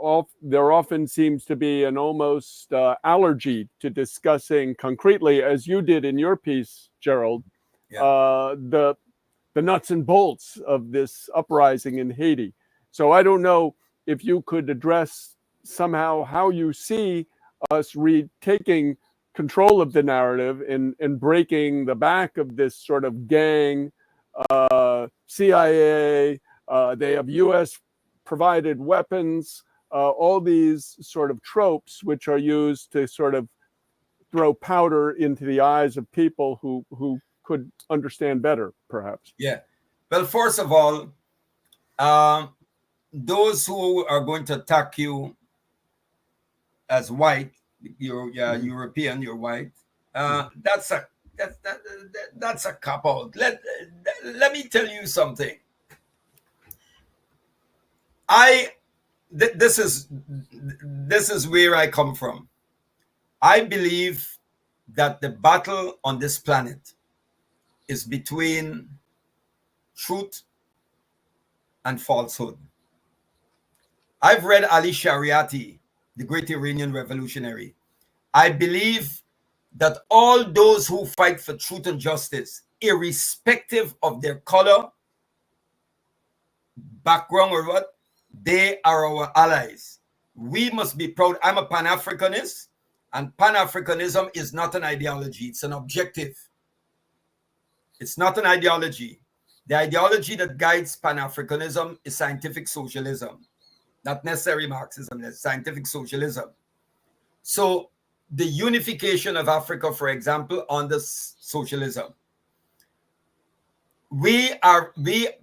often seems to be an almost allergy to discussing concretely, as you did in your piece, Gerald, the nuts and bolts of this uprising in Haiti. So I don't know if you could address somehow how you see us retaking control of the narrative and breaking the back of this sort of gang, CIA, they have U.S. provided weapons, all these sort of tropes which are used to sort of throw powder into the eyes of people who could understand better, perhaps. Yeah. Well, first of all, those who are going to attack you as white, you're European, you're white. That's a cop out. Let me tell you something. This is where I come from. I believe that the battle on this planet is between truth and falsehood. I've read Ali Shariati, the great Iranian revolutionary. I believe that all those who fight for truth and justice, irrespective of their color, background, or what, they are our allies. We must be proud. I'm a Pan-Africanist, and Pan-Africanism is not an ideology. It's an objective. It's not an ideology. The ideology that guides Pan-Africanism is scientific socialism, not necessarily Marxism, it's scientific socialism. So the unification of Africa, for example, under socialism. We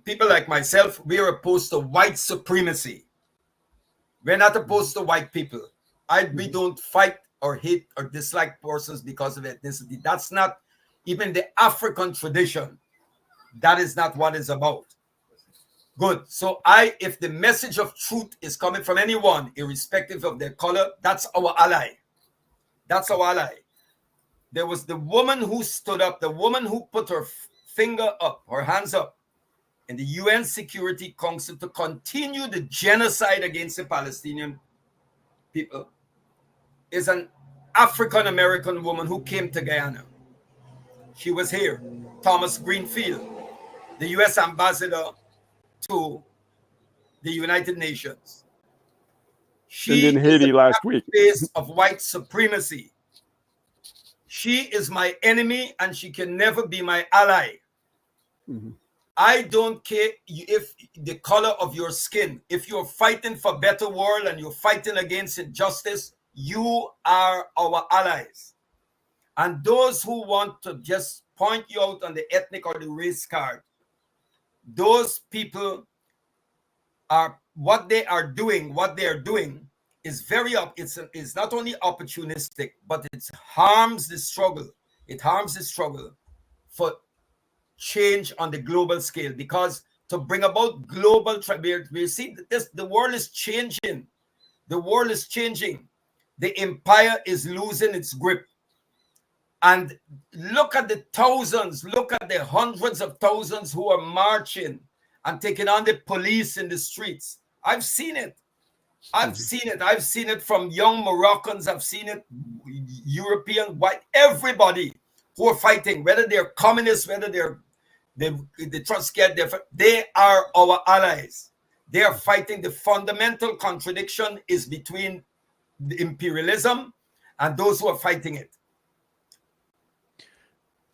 people like myself, we are opposed to white supremacy. We're not opposed to white people. We don't fight or hate or dislike persons because of ethnicity. That's not even the African tradition. That is not what it's about. Good. So if the message of truth is coming from anyone, irrespective of their color, that's our ally. That's our ally. There was the woman who stood up, the woman who put her finger up, her hands up in the UN Security Council to continue the genocide against the Palestinian people, is an African-American woman who came to Guyana. She was here. Thomas Greenfield, the US ambassador to the United Nations. She in Haiti last week. Face of white supremacy. She is my enemy and she can never be my ally. Mm-hmm. I don't care if the color of your skin. If you're fighting for a better world and you're fighting against injustice, you are our allies. And those who want to just point you out on the ethnic or the race card, those people are what they are doing is it's not only opportunistic, but it harms the struggle. It harms the struggle for change on the global scale, because to bring about global we see that the world is changing. The world is changing. The empire is losing its grip. And look at the thousands, look at the hundreds of thousands who are marching and taking on the police in the streets. I've seen it. I've seen it from young Moroccans. I've seen it European, white, everybody who are fighting, whether they're communists, whether they Trotskyite, they are our allies. They are fighting. The fundamental contradiction is between the imperialism and those who are fighting it.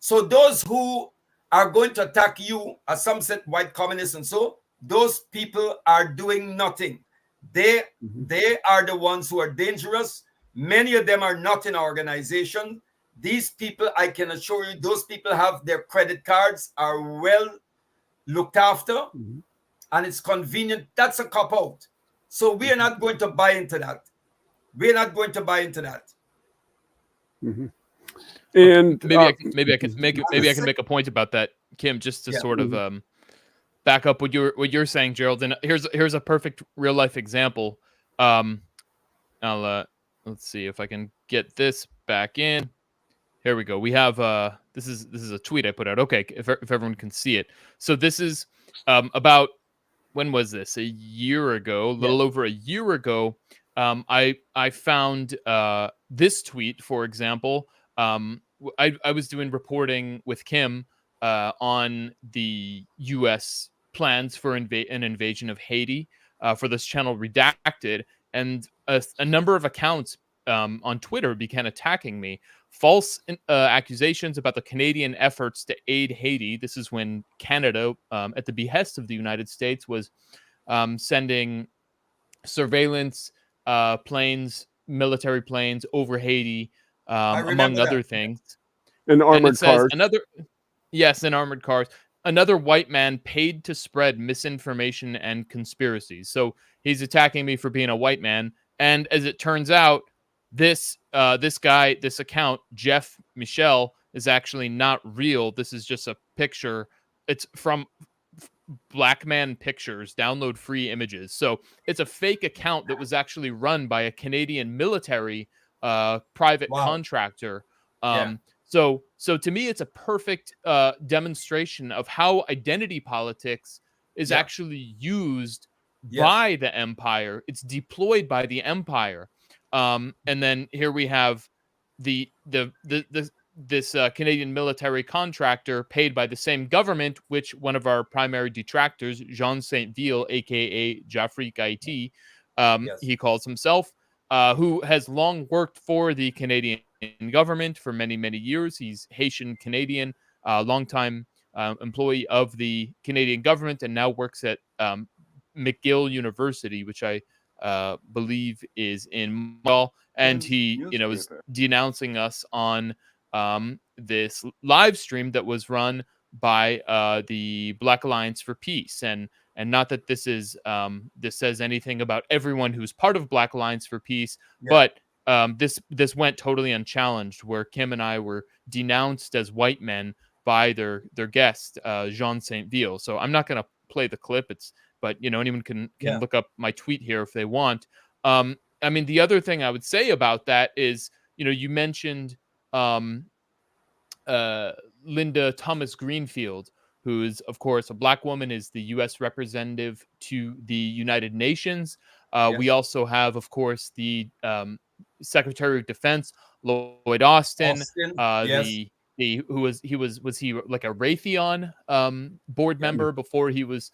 So those who are going to attack you, as some said, white communists and so, those people are doing nothing. They are the ones who are dangerous. Many of them are not in our organization. These people, I can assure you, those people have their credit cards, are well looked after, and it's convenient. That's a cop-out. So we are not going to buy into that. We're not going to buy into that. Mm-hmm. And maybe I can make a point about that, Kim, just to sort of back up what you're saying, Gerald. And here's a perfect real life example. Let's see if I can get this back in. Here we go. We have this is a tweet I put out. Okay, if everyone can see it. So this is about, when was this? A year ago, a little over a year ago. I found this tweet, for example. I was doing reporting with Kim on the U.S. plans for an invasion of Haiti for this channel Redacted, and a number of accounts on Twitter began attacking me. False accusations about the Canadian efforts to aid Haiti. This is when Canada, at the behest of the United States, was sending surveillance planes, military planes over Haiti, among other things. And armored cars. And armored cars. Another white man paid to spread misinformation and conspiracies. So he's attacking me for being a white man. And as it turns out, this account, Jeff Michel, is actually not real. This is just a picture. It's from Black Man Pictures, download free images. So it's a fake account that was actually run by a Canadian military private contractor. So to me, it's a perfect demonstration of how identity politics is actually used by the empire. It's deployed by the empire. And then here we have this Canadian military contractor paid by the same government, which one of our primary detractors, Jean Saint-Ville, aka Jaffrey Gaiti, Yes. he calls himself, who has long worked for the Canadian government for many, many years. He's Haitian Canadian, longtime employee of the Canadian government, and now works at McGill University, which I believe is in Montreal. And he, is denouncing us on this live stream that was run by the Black Alliance for Peace. And not that this is this says anything about everyone who's part of Black Alliance for Peace, but this went totally unchallenged, where Kim and I were denounced as white men by their guest Jean Saint Ville. So I'm not going to play the clip. But anyone can look up my tweet here if they want. I mean, the other thing I would say about that is, you mentioned Linda Thomas Greenfield, who is, of course, a Black woman, is the U.S. representative to the United Nations. We also have, of course, the Secretary of Defense, Lloyd Austin. Was he like a Raytheon board member before he was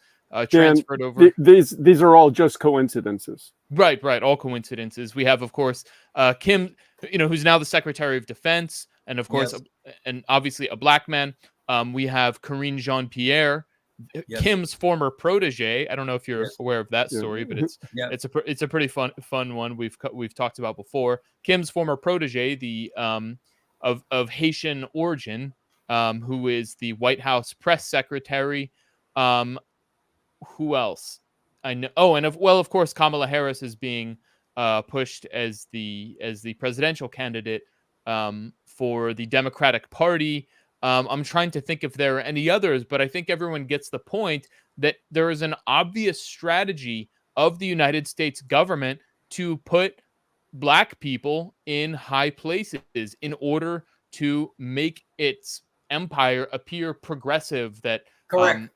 transferred over? These are all just coincidences. Right. All coincidences. We have, of course, Kim, who's now the Secretary of Defense, and of course, and obviously a Black man. We have Karine Jean-Pierre, Kim's former protege. I don't know if you're aware of that story, but it's a pretty fun one we've talked about before. Kim's former protege, the of Haitian origin, who is the White House press secretary. Who else? I know. Oh, and of course, Kamala Harris is being pushed as the presidential candidate for the Democratic Party. I'm trying to think if there are any others, but I think everyone gets the point that there is an obvious strategy of the United States government to put Black people in high places in order to make its empire appear progressive. That correct.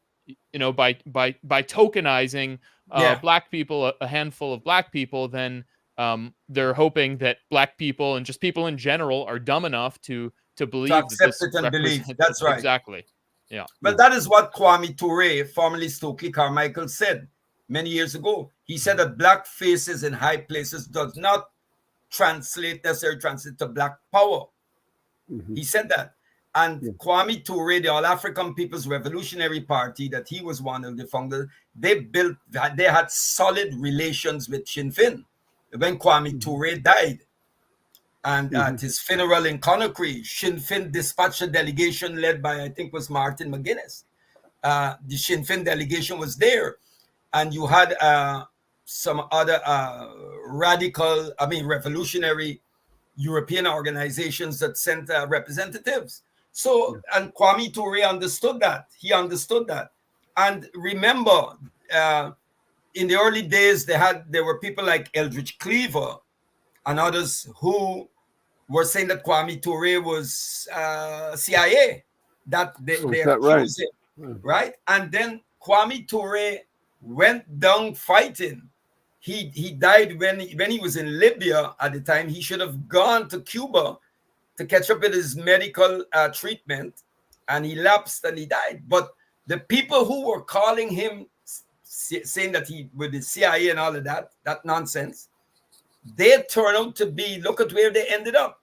By tokenizing Black people, a handful of Black people, then they're hoping that Black people and just people in general are dumb enough to believe to accept it and believe. That's right. Exactly. Yeah. But that is what Kwame Ture, formerly Stokely Carmichael, said many years ago. He said that Black faces in high places does not necessarily translate to Black power. Mm-hmm. He said that. And Kwame Ture, the All African People's Revolutionary Party, that he was one of the founders, they had solid relations with Sinn Féin. When Kwame Ture died, and at his funeral in Conakry, Sinn Féin dispatched a delegation led by, I think, was Martin McGuinness. The Sinn Féin delegation was there, and you had some other revolutionary European organizations that sent representatives. So, and Kwame Ture understood that. He understood that. And remember, in the early days, there were people like Eldridge Cleaver and others who were saying that Kwame Ture was CIA, that they accused him, right? And then Kwame Ture went down fighting. He died when he was in Libya at the time. He should have gone to Cuba to catch up with his medical treatment, and he lapsed and he died. But the people who were calling him, saying that he with the CIA and all of that nonsense, they turned out to be, look at where they ended up.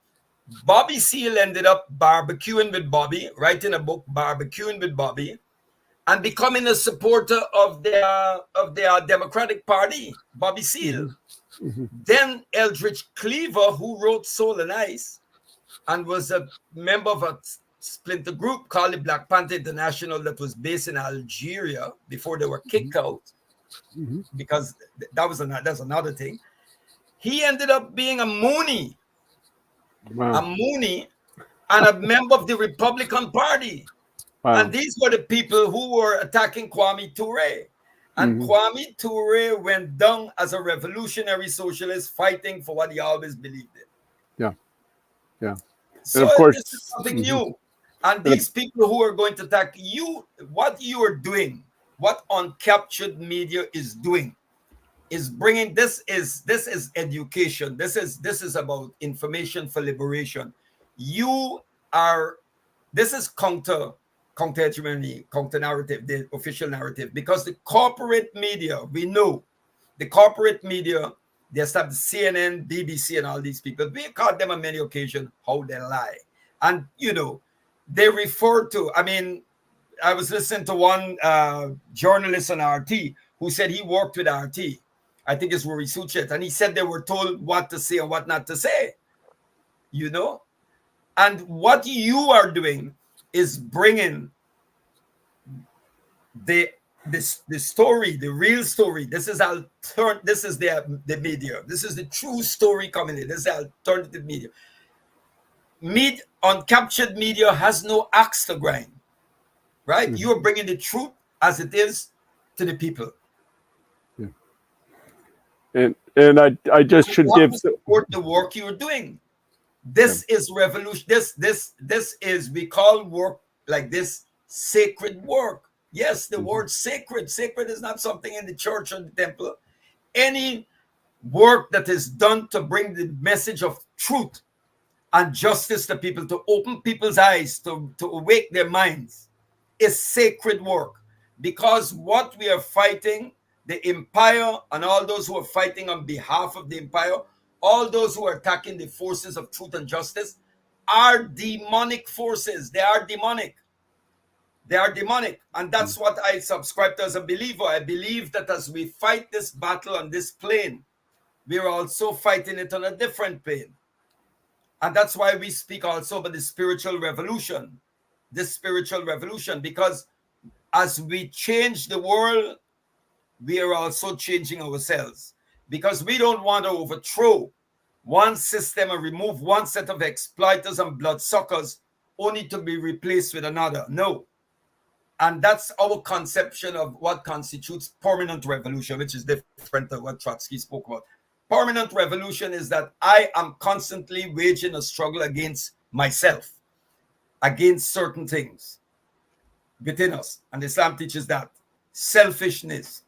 Bobby Seale ended up barbecuing with Bobby, writing a book, Barbecuing with Bobby, and becoming a supporter of their Democratic Party, Bobby Seale. Mm-hmm. Then Eldridge Cleaver, who wrote Soul and Ice, and was a member of a splinter group called the Black Panther International that was based in Algeria before they were kicked out, because that's another thing. He ended up being a Mooney. Wow. A Mooney and a member of the Republican Party. Wow. And these were the people who were attacking Kwame Ture. And Kwame Ture went down as a revolutionary socialist fighting for what he always believed in. Yeah. So and of course, this is something new. And these people who are going to attack you, what you are doing, what Uncaptured Media is doing, is bringing this is education. This is about information for liberation. This is counter hegemony, counter narrative, the official narrative, because the corporate media, we know the corporate media, they established CNN, BBC, and all these people. We caught them on many occasions how they lie. And, you know, they refer to, I mean, I was listening to one journalist on RT who said he worked with RT. I think it's Rory Suchet. And he said they were told what to say and what not to say, you know? And what you are doing is bringing the story, the real story. This is the media. This is the true story coming in. This is alternative media. Uncaptured media has no axe to grind, right? You're bringing the truth as it is to the people. Yeah. And I just should give support the work you're doing. This is revolution. This is, we call work like this sacred work. Yes, the word sacred. Sacred is not something in the church or the temple. Any work that is done to bring the message of truth and justice to people, to open people's eyes, to awake their minds, is sacred work. Because what we are fighting, the empire and all those who are fighting on behalf of the empire, all those who are attacking the forces of truth and justice, are demonic forces. They are demonic. They are demonic. And that's what I subscribe to as a believer. I believe that as we fight this battle on this plane, we're also fighting it on a different plane. And that's why we speak also about the spiritual revolution. This spiritual revolution, because as we change the world, we are also changing ourselves. Because we don't want to overthrow one system and remove one set of exploiters and bloodsuckers only to be replaced with another. No. And that's our conception of what constitutes permanent revolution, which is different than what Trotsky spoke about. Permanent revolution is that I am constantly waging a struggle against myself, against certain things within us. And Islam teaches that. Selfishness,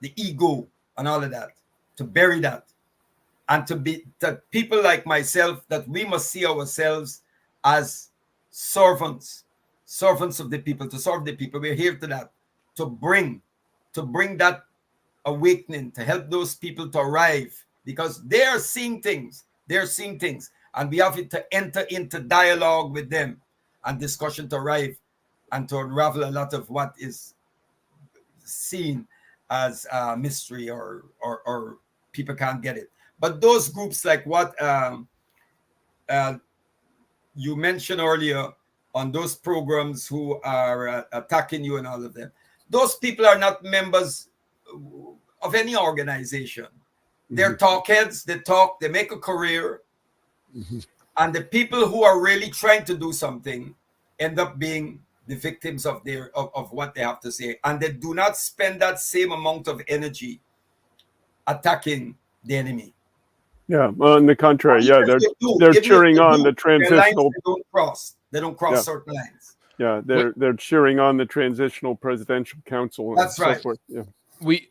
the ego, and all of that. To bury that. And to be that people like myself, that we must see ourselves as servants of the people, to serve the people. We're here to that, to bring that awakening, to help those people to arrive, because they are seeing things. They're seeing things, and we have to enter into dialogue with them and discussion to arrive and to unravel a lot of what is seen as mystery or people can't get it. But those groups like what you mentioned earlier, on those programs who are attacking you and all of them, those people are not members of any organization. They're talk heads. They talk, they make a career. And the people who are really trying to do something end up being the victims of of what they have to say. And they do not spend that same amount of energy attacking the enemy. Yeah, well, on the contrary, yeah, they're cheering on the transitional. They don't cross certain lines. Yeah, they're cheering on the transitional presidential council. That's right. So forth. Yeah. We,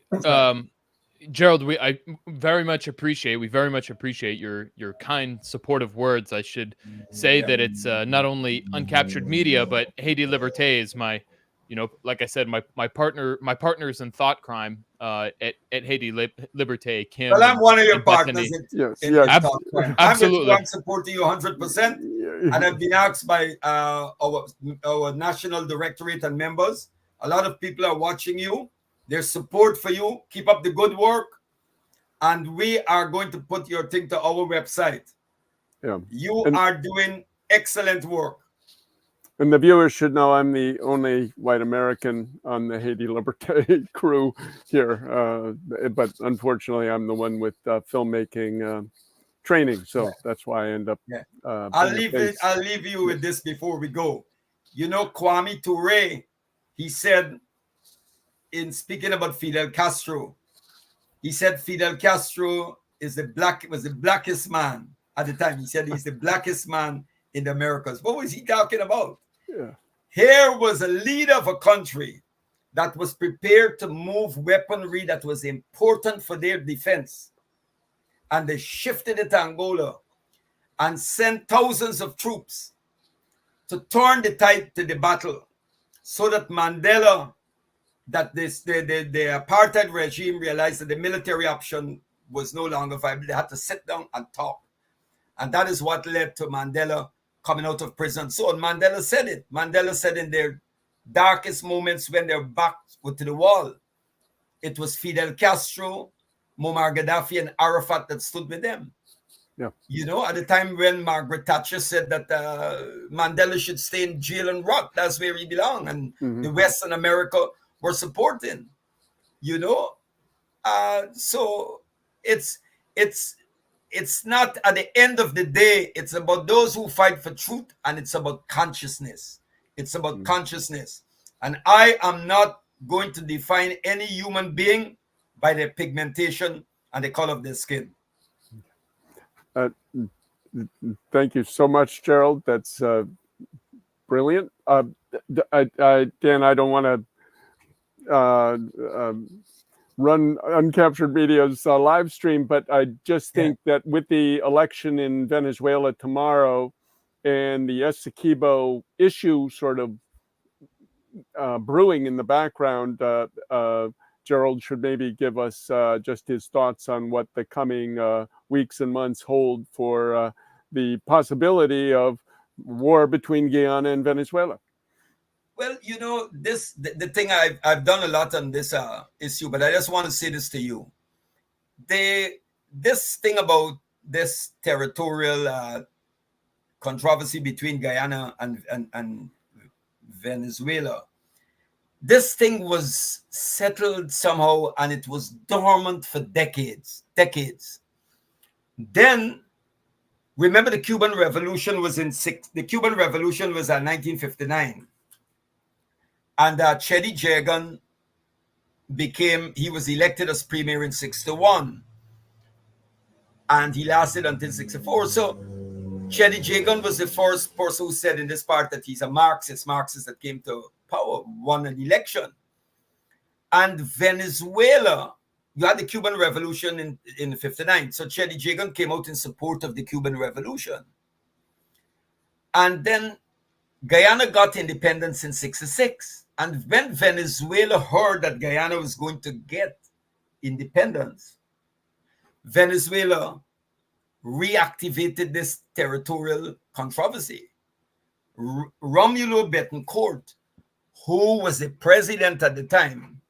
Gerald, we very much appreciate your kind, supportive words. I should say that it's not only Uncaptured Media, but Haiti Liberté is my, like I said, my partners in thought crime at Haiti Liberté. Kim. Well, I'm one of your partners. Yes, absolutely. I'm supporting you 100%. And I've been asked by our national directorate and members. A lot of people are watching you. There's support for you. Keep up the good work. And we are going to put your thing to our website. Yeah. You are doing excellent work. And the viewers should know I'm the only white American on the Haiti Liberté crew here. But unfortunately, I'm the one with filmmaking training. So that's why I end up. Yeah. I'll leave you with this before we go. Kwame Ture, he said, in speaking about Fidel Castro, he said Fidel Castro was the blackest man at the time. He said he's the blackest man in the Americas. What was he talking about? Yeah. Here was a leader of a country that was prepared to move weaponry that was important for their defense. And they shifted it to Angola and sent thousands of troops to turn the tide to the battle so that Mandela that the apartheid regime realized that the military option was no longer viable. They had to sit down and talk. And that is what led to Mandela coming out of prison. So Mandela said it. Mandela said in their darkest moments when their backs were to the wall, it was Fidel Castro, Muammar Gaddafi, and Arafat that stood with them. Yeah. You know, at the time when Margaret Thatcher said that Mandela should stay in jail and rot, that's where he belonged. And the West and America were supporting, you know. So it's not, at the end of the day, it's about those who fight for truth, and it's about consciousness. It's about consciousness. And I am not going to define any human being by their pigmentation and the color of their skin. Thank you so much, Gerald. That's brilliant. Dan, I don't want to run Uncaptured Media's live stream, but I just think that with the election in Venezuela tomorrow and the Essequibo issue sort of brewing in the background, Gerald should maybe give us just his thoughts on what the coming weeks and months hold for the possibility of war between Guyana and Venezuela. Well, you know, the thing I've done a lot on this issue, but I just want to say this to you. This thing about this territorial controversy between Guyana and Venezuela, this thing was settled somehow, and it was dormant for decades. Then, remember, the Cuban Revolution was in 1959, and Chedi Jagan he was elected as premier in 1961, and he lasted until 1964. So Chedi Jagan was the first person who said in this part that he's a Marxist that came to power, won an election. And Venezuela, you had the Cuban Revolution in 1959. So Chedi Jagan came out in support of the Cuban Revolution. And then Guyana got independence in 1966. And when Venezuela heard that Guyana was going to get independence, Venezuela reactivated this territorial controversy. Romulo Betancourt, who was the president at the time,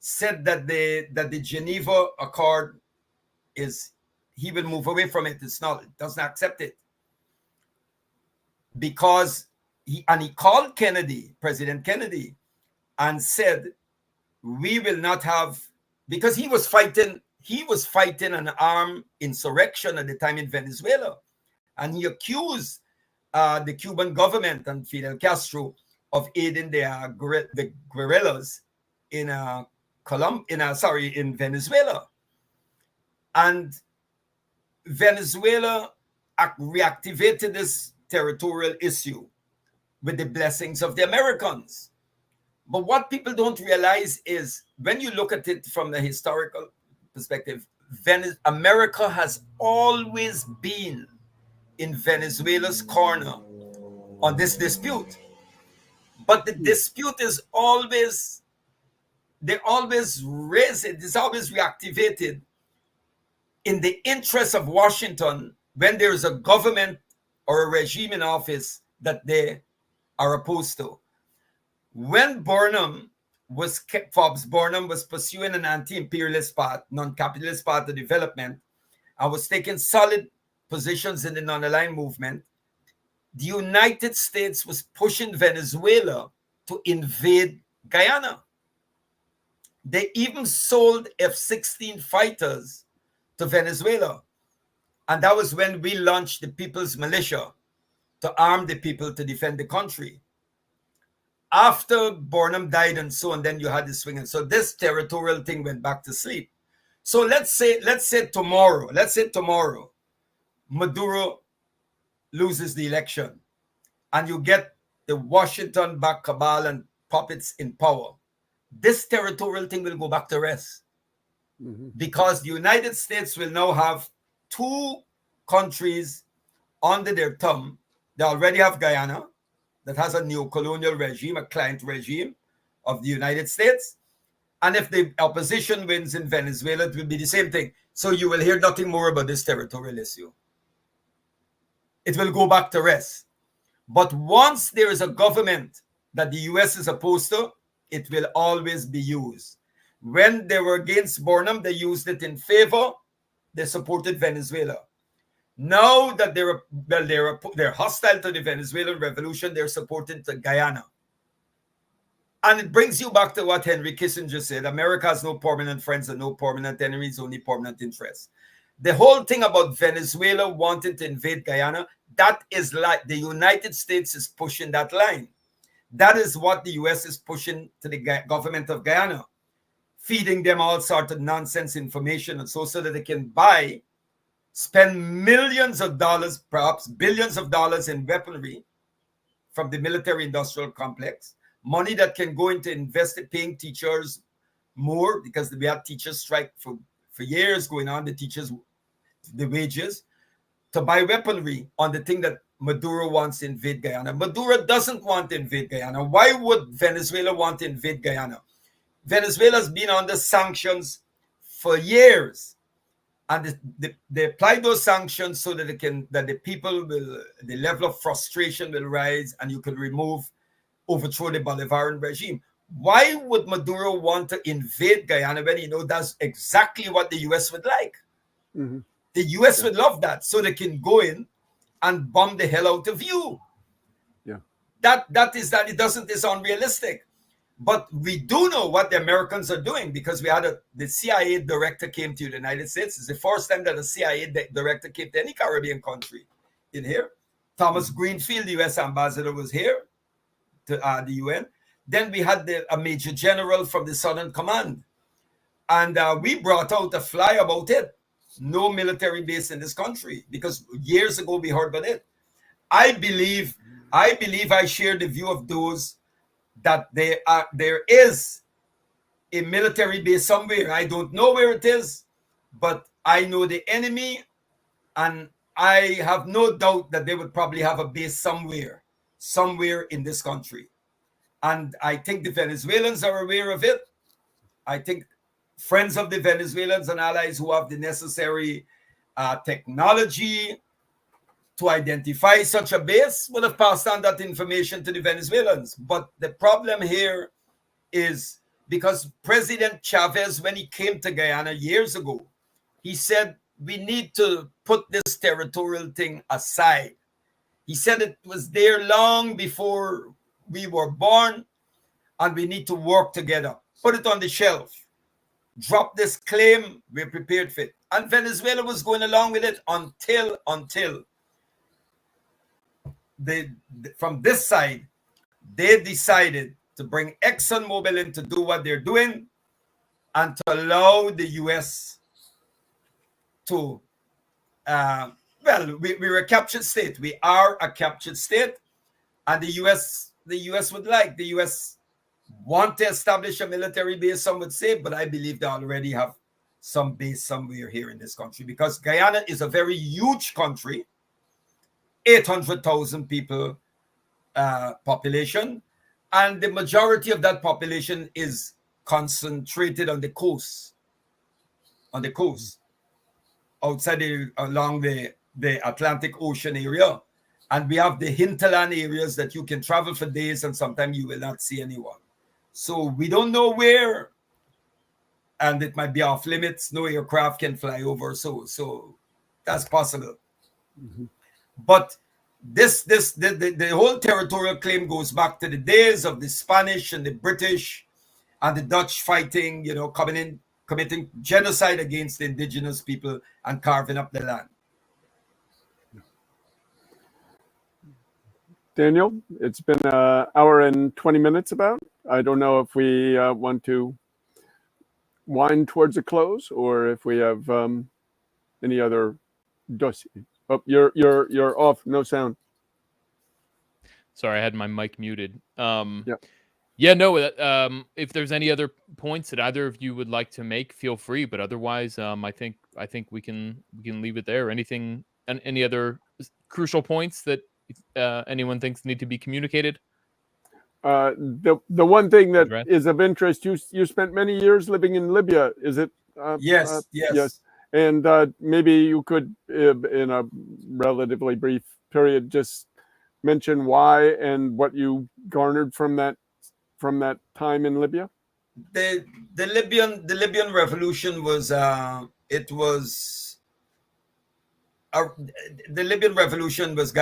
said that the Geneva Accord he will move away from it. It doesn't accept it. Because he called President Kennedy, and said, we will not have, because he was fighting an armed insurrection at the time in Venezuela. And he accused the Cuban government and Fidel Castro of aiding the guerrillas in Venezuela. And Venezuela reactivated this territorial issue with the blessings of the Americans. But what people don't realize is, when you look at it from the historical perspective, America has always been in Venezuela's corner on this dispute. But the dispute is always, they always raise it, it's always reactivated in the interest of Washington when there is a government or a regime in office that they are opposed to. When Forbes Burnham was pursuing an anti-imperialist path, non-capitalist path of development, and was taking solid positions in the non-aligned movement, the United States was pushing Venezuela to invade Guyana. They even sold F-16 fighters to Venezuela. And that was when we launched the People's Militia to arm the people to defend the country. After Burnham died and so on, then you had the swing. And so this territorial thing went back to sleep. So let's say tomorrow, Maduro loses the election and you get the Washington-backed cabal and puppets in power. This territorial thing will go back to rest. Because the United States will now have two countries under their thumb. They already have Guyana, that has a neo-colonial regime, a client regime of the United States. And if the opposition wins in Venezuela, it will be the same thing. So you will hear nothing more about this territorial issue. It will go back to rest. But once there is a government that the US is opposed to, it will always be used. When they were against Burnham, they used it in favor. They supported Venezuela. Now that they're hostile to the Venezuelan revolution, they're supporting to Guyana. And it brings you back to what Henry Kissinger said: America has no permanent friends and no permanent enemies, only permanent interests. The whole thing about Venezuela wanting to invade Guyana, that is like the United States is pushing that line. That is what the US is pushing to the government of Guyana, feeding them all sorts of nonsense information and so that they can spend millions of dollars, perhaps billions of dollars in weaponry from the military industrial complex, money that can go into paying teachers more, because we had teachers strike for years going on, the wages, to buy weaponry on the thing that Maduro wants to invade Guyana. Maduro doesn't want to invade Guyana. Why would Venezuela want to invade Guyana? Venezuela's been under sanctions for years. And they apply those sanctions so that the level of frustration will rise and you can overthrow the Bolivarian regime. Why would Maduro want to invade Guyana when he knows that's exactly what the US would like? Mm-hmm. The US would love that, so they can go in and bomb the hell out of you. Yeah. It's unrealistic. But we do know what the Americans are doing, because we had the CIA director came to the United States. It's the first time that a CIA director came to any Caribbean country in here. Thomas Greenfield, the US ambassador, was here to the UN. Then we had a major general from the Southern Command. And we brought out a fly about it. No military base in this country, because years ago we heard about it. I believe I share the view of those that there is a military base somewhere. I don't know where it is, but I know the enemy, and I have no doubt that they would probably have a base somewhere in this country. And I think the Venezuelans are aware of it. I think friends of the Venezuelans and allies who have the necessary technology to identify such a base would have passed on that information to the Venezuelans. But the problem here is because President Chavez, when he came to Guyana years ago, he said, we need to put this territorial thing aside. He said it was there long before we were born, and we need to work together. Put it on the shelf. Drop this claim. We're prepared for it. And Venezuela was going along with it until from this side, they decided to bring ExxonMobil in to do what they're doing and to allow the US to, we're a captured state. We are a captured state. And the US want to establish a military base, some would say, but I believe they already have some base somewhere here in this country, because Guyana is a very huge country, 800,000 people population, and the majority of that population is concentrated on the coast, outside along the Atlantic Ocean area. And we have the hinterland areas that you can travel for days and sometimes you will not see anyone. So we don't know where, and it might be off limits. No aircraft can fly over, so that's possible. Mm-hmm. But the whole territorial claim goes back to the days of the Spanish and the British and the Dutch fighting, coming in, committing genocide against the indigenous people and carving up the land. Daniel, it's been an hour and 20 minutes about. I don't know if we want to wind towards a close or if we have any other dossiers. Oh, you're off. No sound. Sorry, I had my mic muted. Yeah. Yeah, no. If there's any other points that either of you would like to make, feel free. But otherwise, I think we can leave it there. Anything and any other crucial points that anyone thinks need to be communicated? The one thing that Address? is of interest, you spent many years living in Libya, is it? Yes, Yes, yes. and maybe you could, in a relatively brief period, just mention why and what you garnered from that time in Libya. The Libyan revolution was it was uh, the Libyan revolution was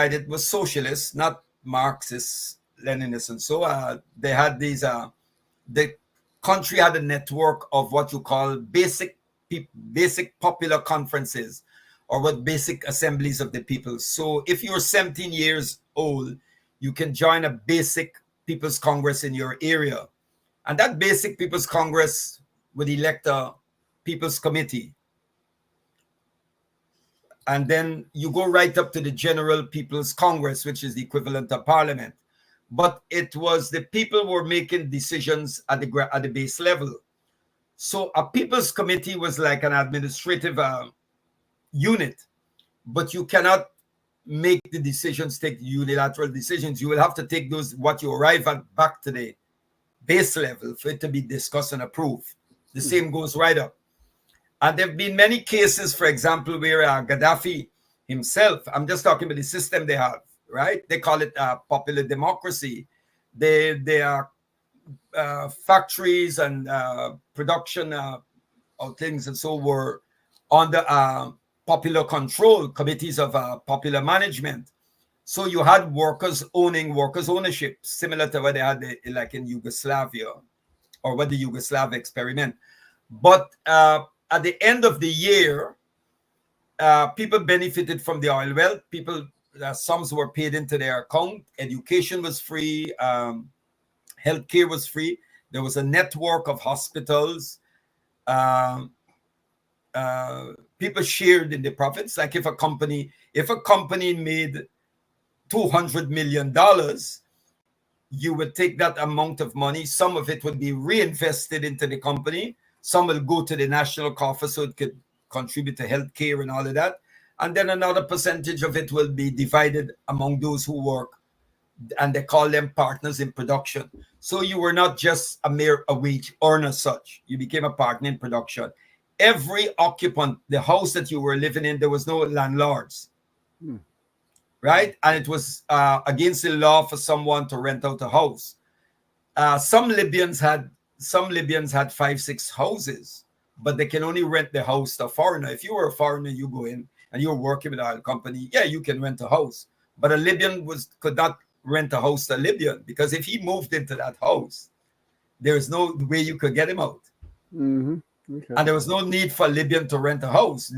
socialist, not Marxist, Leninist, and so they had these the country had a network of what you call basic popular conferences, or what basic assemblies of the people. So if you're 17 years old, you can join a basic people's congress in your area, and that basic people's congress would elect a people's committee, and then you go right up to the general people's congress, which is the equivalent of parliament. But it was the people were making decisions at the base level. So a people's committee was like an administrative unit, but you cannot make the decisions, take unilateral decisions. You will have to take those, what you arrive at, back to the base level for it to be discussed and approved. The same goes right up. And there have been many cases, for example, where Gaddafi himself, I'm just talking about the system they have, right? They call it popular democracy. They are factories and production of things and so were under popular control, committees of popular management. So you had workers ownership, similar to what they had like in Yugoslavia, or what the Yugoslav experiment. But at the end of the year, people benefited from the oil wealth. People, sums were paid into their account. Education was free. Healthcare was free. There was a network of hospitals. People shared in the profits. Like if a company made $200 million, you would take that amount of money. Some of it would be reinvested into the company. Some will go to the national coffers so it could contribute to healthcare and all of that. And then another percentage of it will be divided among those who work, and they call them partners in production. So you were not just a wage earner such. You became a partner in production. Every occupant, the house that you were living in, there was no landlords. Right? And it was against the law for someone to rent out a house. Some Libyans had 5-6 houses, but they can only rent the house to a foreigner. If you were a foreigner, you go in and you're working with an oil company, yeah, you can rent a house. But a Libyan could not rent a house to a Libyan, because if he moved into that house, there's no way you could get him out. Mm-hmm. Okay. And there was no need for a Libyan to rent a house.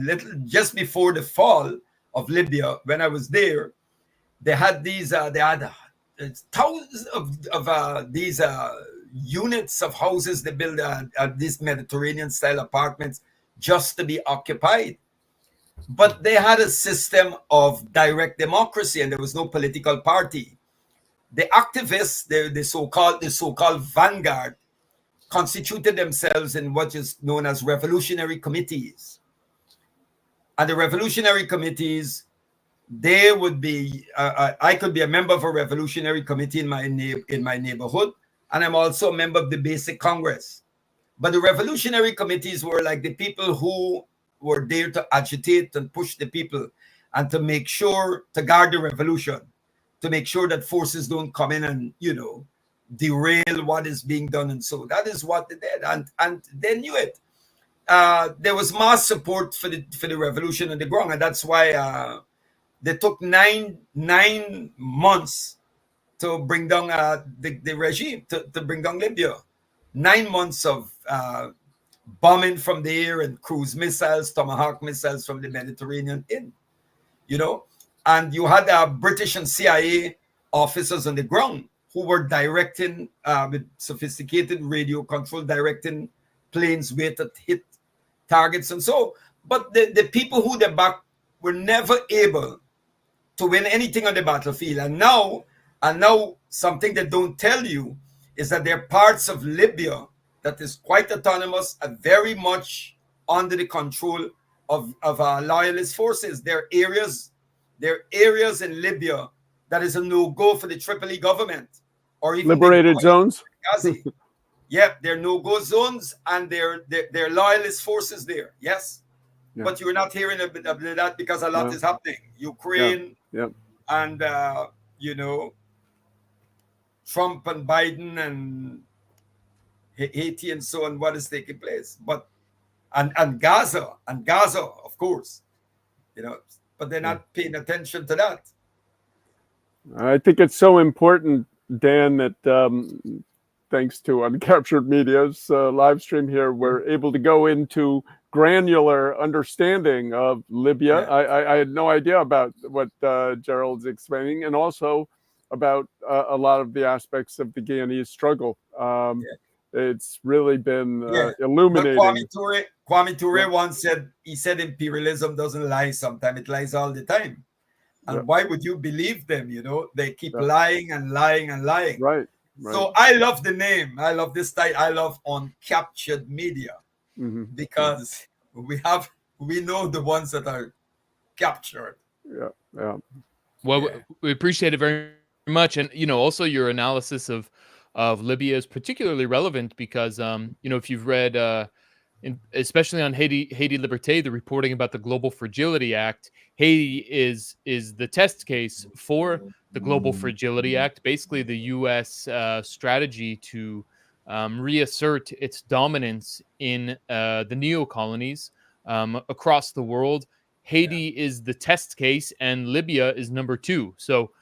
Just before the fall of Libya, when I was there, they had these thousands of these units of houses. They built these Mediterranean style apartments just to be occupied. But they had a system of direct democracy, and there was no political party. The activists, the so-called vanguard, constituted themselves in what is known as revolutionary committees. And the revolutionary committees, they would be, I could be a member of a revolutionary committee in my neighborhood, and I'm also a member of the Basic Congress. But the revolutionary committees were like the people who were there to agitate and push the people, and to make sure, to guard the revolution, to make sure that forces don't come in and, derail what is being done. And so that is what they did. And they knew it. There was mass support for the revolution on the ground. And that's why they took nine months to bring down the regime, to bring down Libya. 9 months of bombing from the air and cruise missiles, Tomahawk missiles from the Mediterranean in, and you had British and CIA officers on the ground who were directing with sophisticated radio control, directing planes where to hit targets and so. But the people who they backed were never able to win anything on the battlefield. And now something they don't tell you is that there are parts of Libya that is quite autonomous and very much under the control of loyalist forces. There are areas in Libya that is a no-go for the Tripoli government. or even liberated zones. Benghazi. Yep, there are no-go zones, and there are loyalist forces there. Yes, but you're not hearing a bit of that because a lot is happening. Ukraine, and Trump and Biden and Haiti and so on. What is taking place? But and Gaza, of course, but they're not paying attention to that. I think it's so important, Dan, that thanks to Uncaptured Media's live stream here, we're able to go into granular understanding of Libya. I had no idea about what Gerald's explaining, and also about a lot of the aspects of the Guyanese struggle. It's really been illuminating. But Kwame Ture once said, he said imperialism doesn't lie sometimes, it lies all the time. And why would you believe them? They keep lying and lying and lying. Right. So I love the name. I love this title. I love Uncaptured Media, because we know the ones that are captured. Yeah. Well, we appreciate it very much, and also your analysis of Libya is particularly relevant because if you've read especially on Haiti Liberté, the reporting about the Global Fragility Act, Haiti is the test case for the Global Fragility Act, basically the U.S. Strategy to reassert its dominance in the neo-colonies across the world. Haiti is the test case, and Libya is number 2. So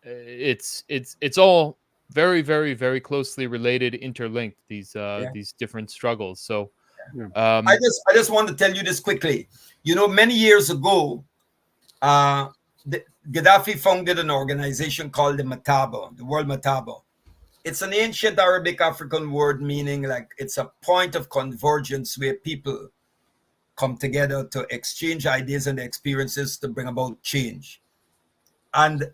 it's all very, very, very closely related, interlinked, these different struggles. So I just want to tell you this quickly. Many years ago, Gaddafi founded an organization called the Mataba, the World Mataba. It's an ancient Arabic African word meaning like it's a point of convergence where people come together to exchange ideas and experiences to bring about change. And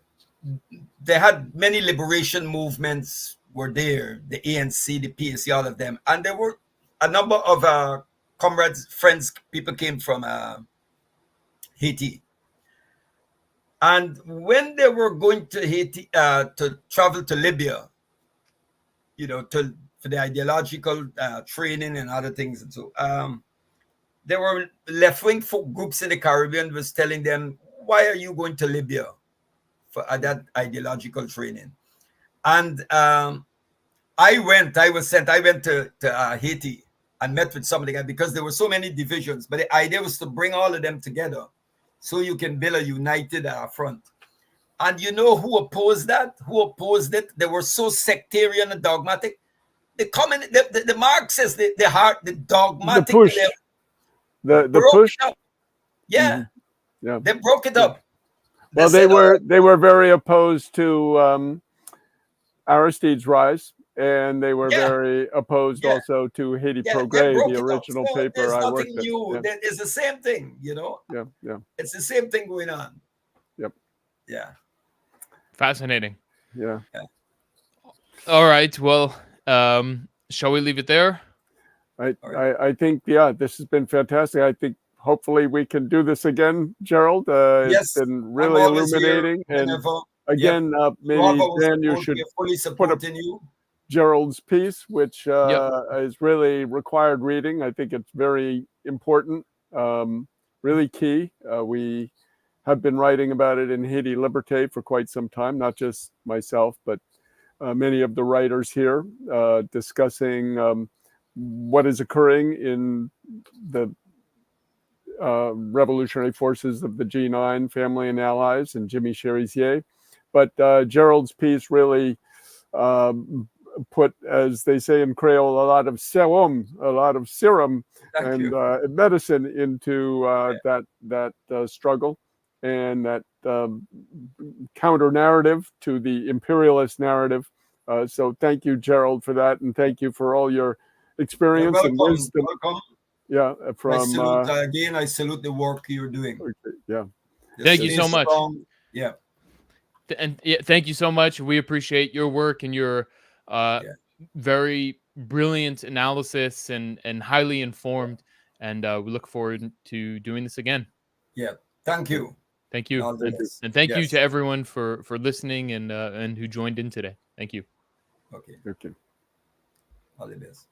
they had many liberation movements were there, the ANC, the PAC, all of them. And there were a number of comrades, friends, people came from Haiti. And when they were going to Haiti to travel to Libya, for the ideological training and other things, and so there were left-wing groups in the Caribbean was telling them, "Why are you going to Libya for that ideological training?" And I went to Haiti and met with some of the guys because there were so many divisions. But the idea was to bring all of them together so you can build a united front. And you know who opposed that? Who opposed it? They were so sectarian and dogmatic. The Marxists, the dogmatic. The push. The push. Yeah. Yeah. They broke it up. Well, they were very opposed to Aristide's rise, and they were very opposed also to Haiti Progrès, the original paper I worked at. New. It's the same thing, Yeah. It's the same thing going on. Yep. Yeah. Fascinating. Yeah. All right. Well, shall we leave it there? I think this has been fantastic. I think hopefully we can do this again, Gerald. It's been really illuminating. And again, maybe Dan, you should put up Gerald's piece, which is really required reading. I think it's very important, really key. We have been writing about it in Haiti Liberté for quite some time, not just myself, but many of the writers here discussing what is occurring in the revolutionary forces of the G9 family and allies and Jimmy Cherizier. But Gerald's piece really put, as they say in Creole, a lot of serum and medicine into that struggle and that counter narrative to the imperialist narrative. So thank you, Gerald, for that, and thank you for all your experience and wisdom. Welcome. Yeah, I salute the work you're doing. Okay, yeah. Thank you so much. Yeah. And thank you so much. We appreciate your work and your very brilliant analysis and highly informed. And we look forward to doing this again. Yeah. Thank you. Thank you. All the And, best. and thank you Yes. to everyone for listening and who joined in today. Thank you. Okay. Okay. All the best.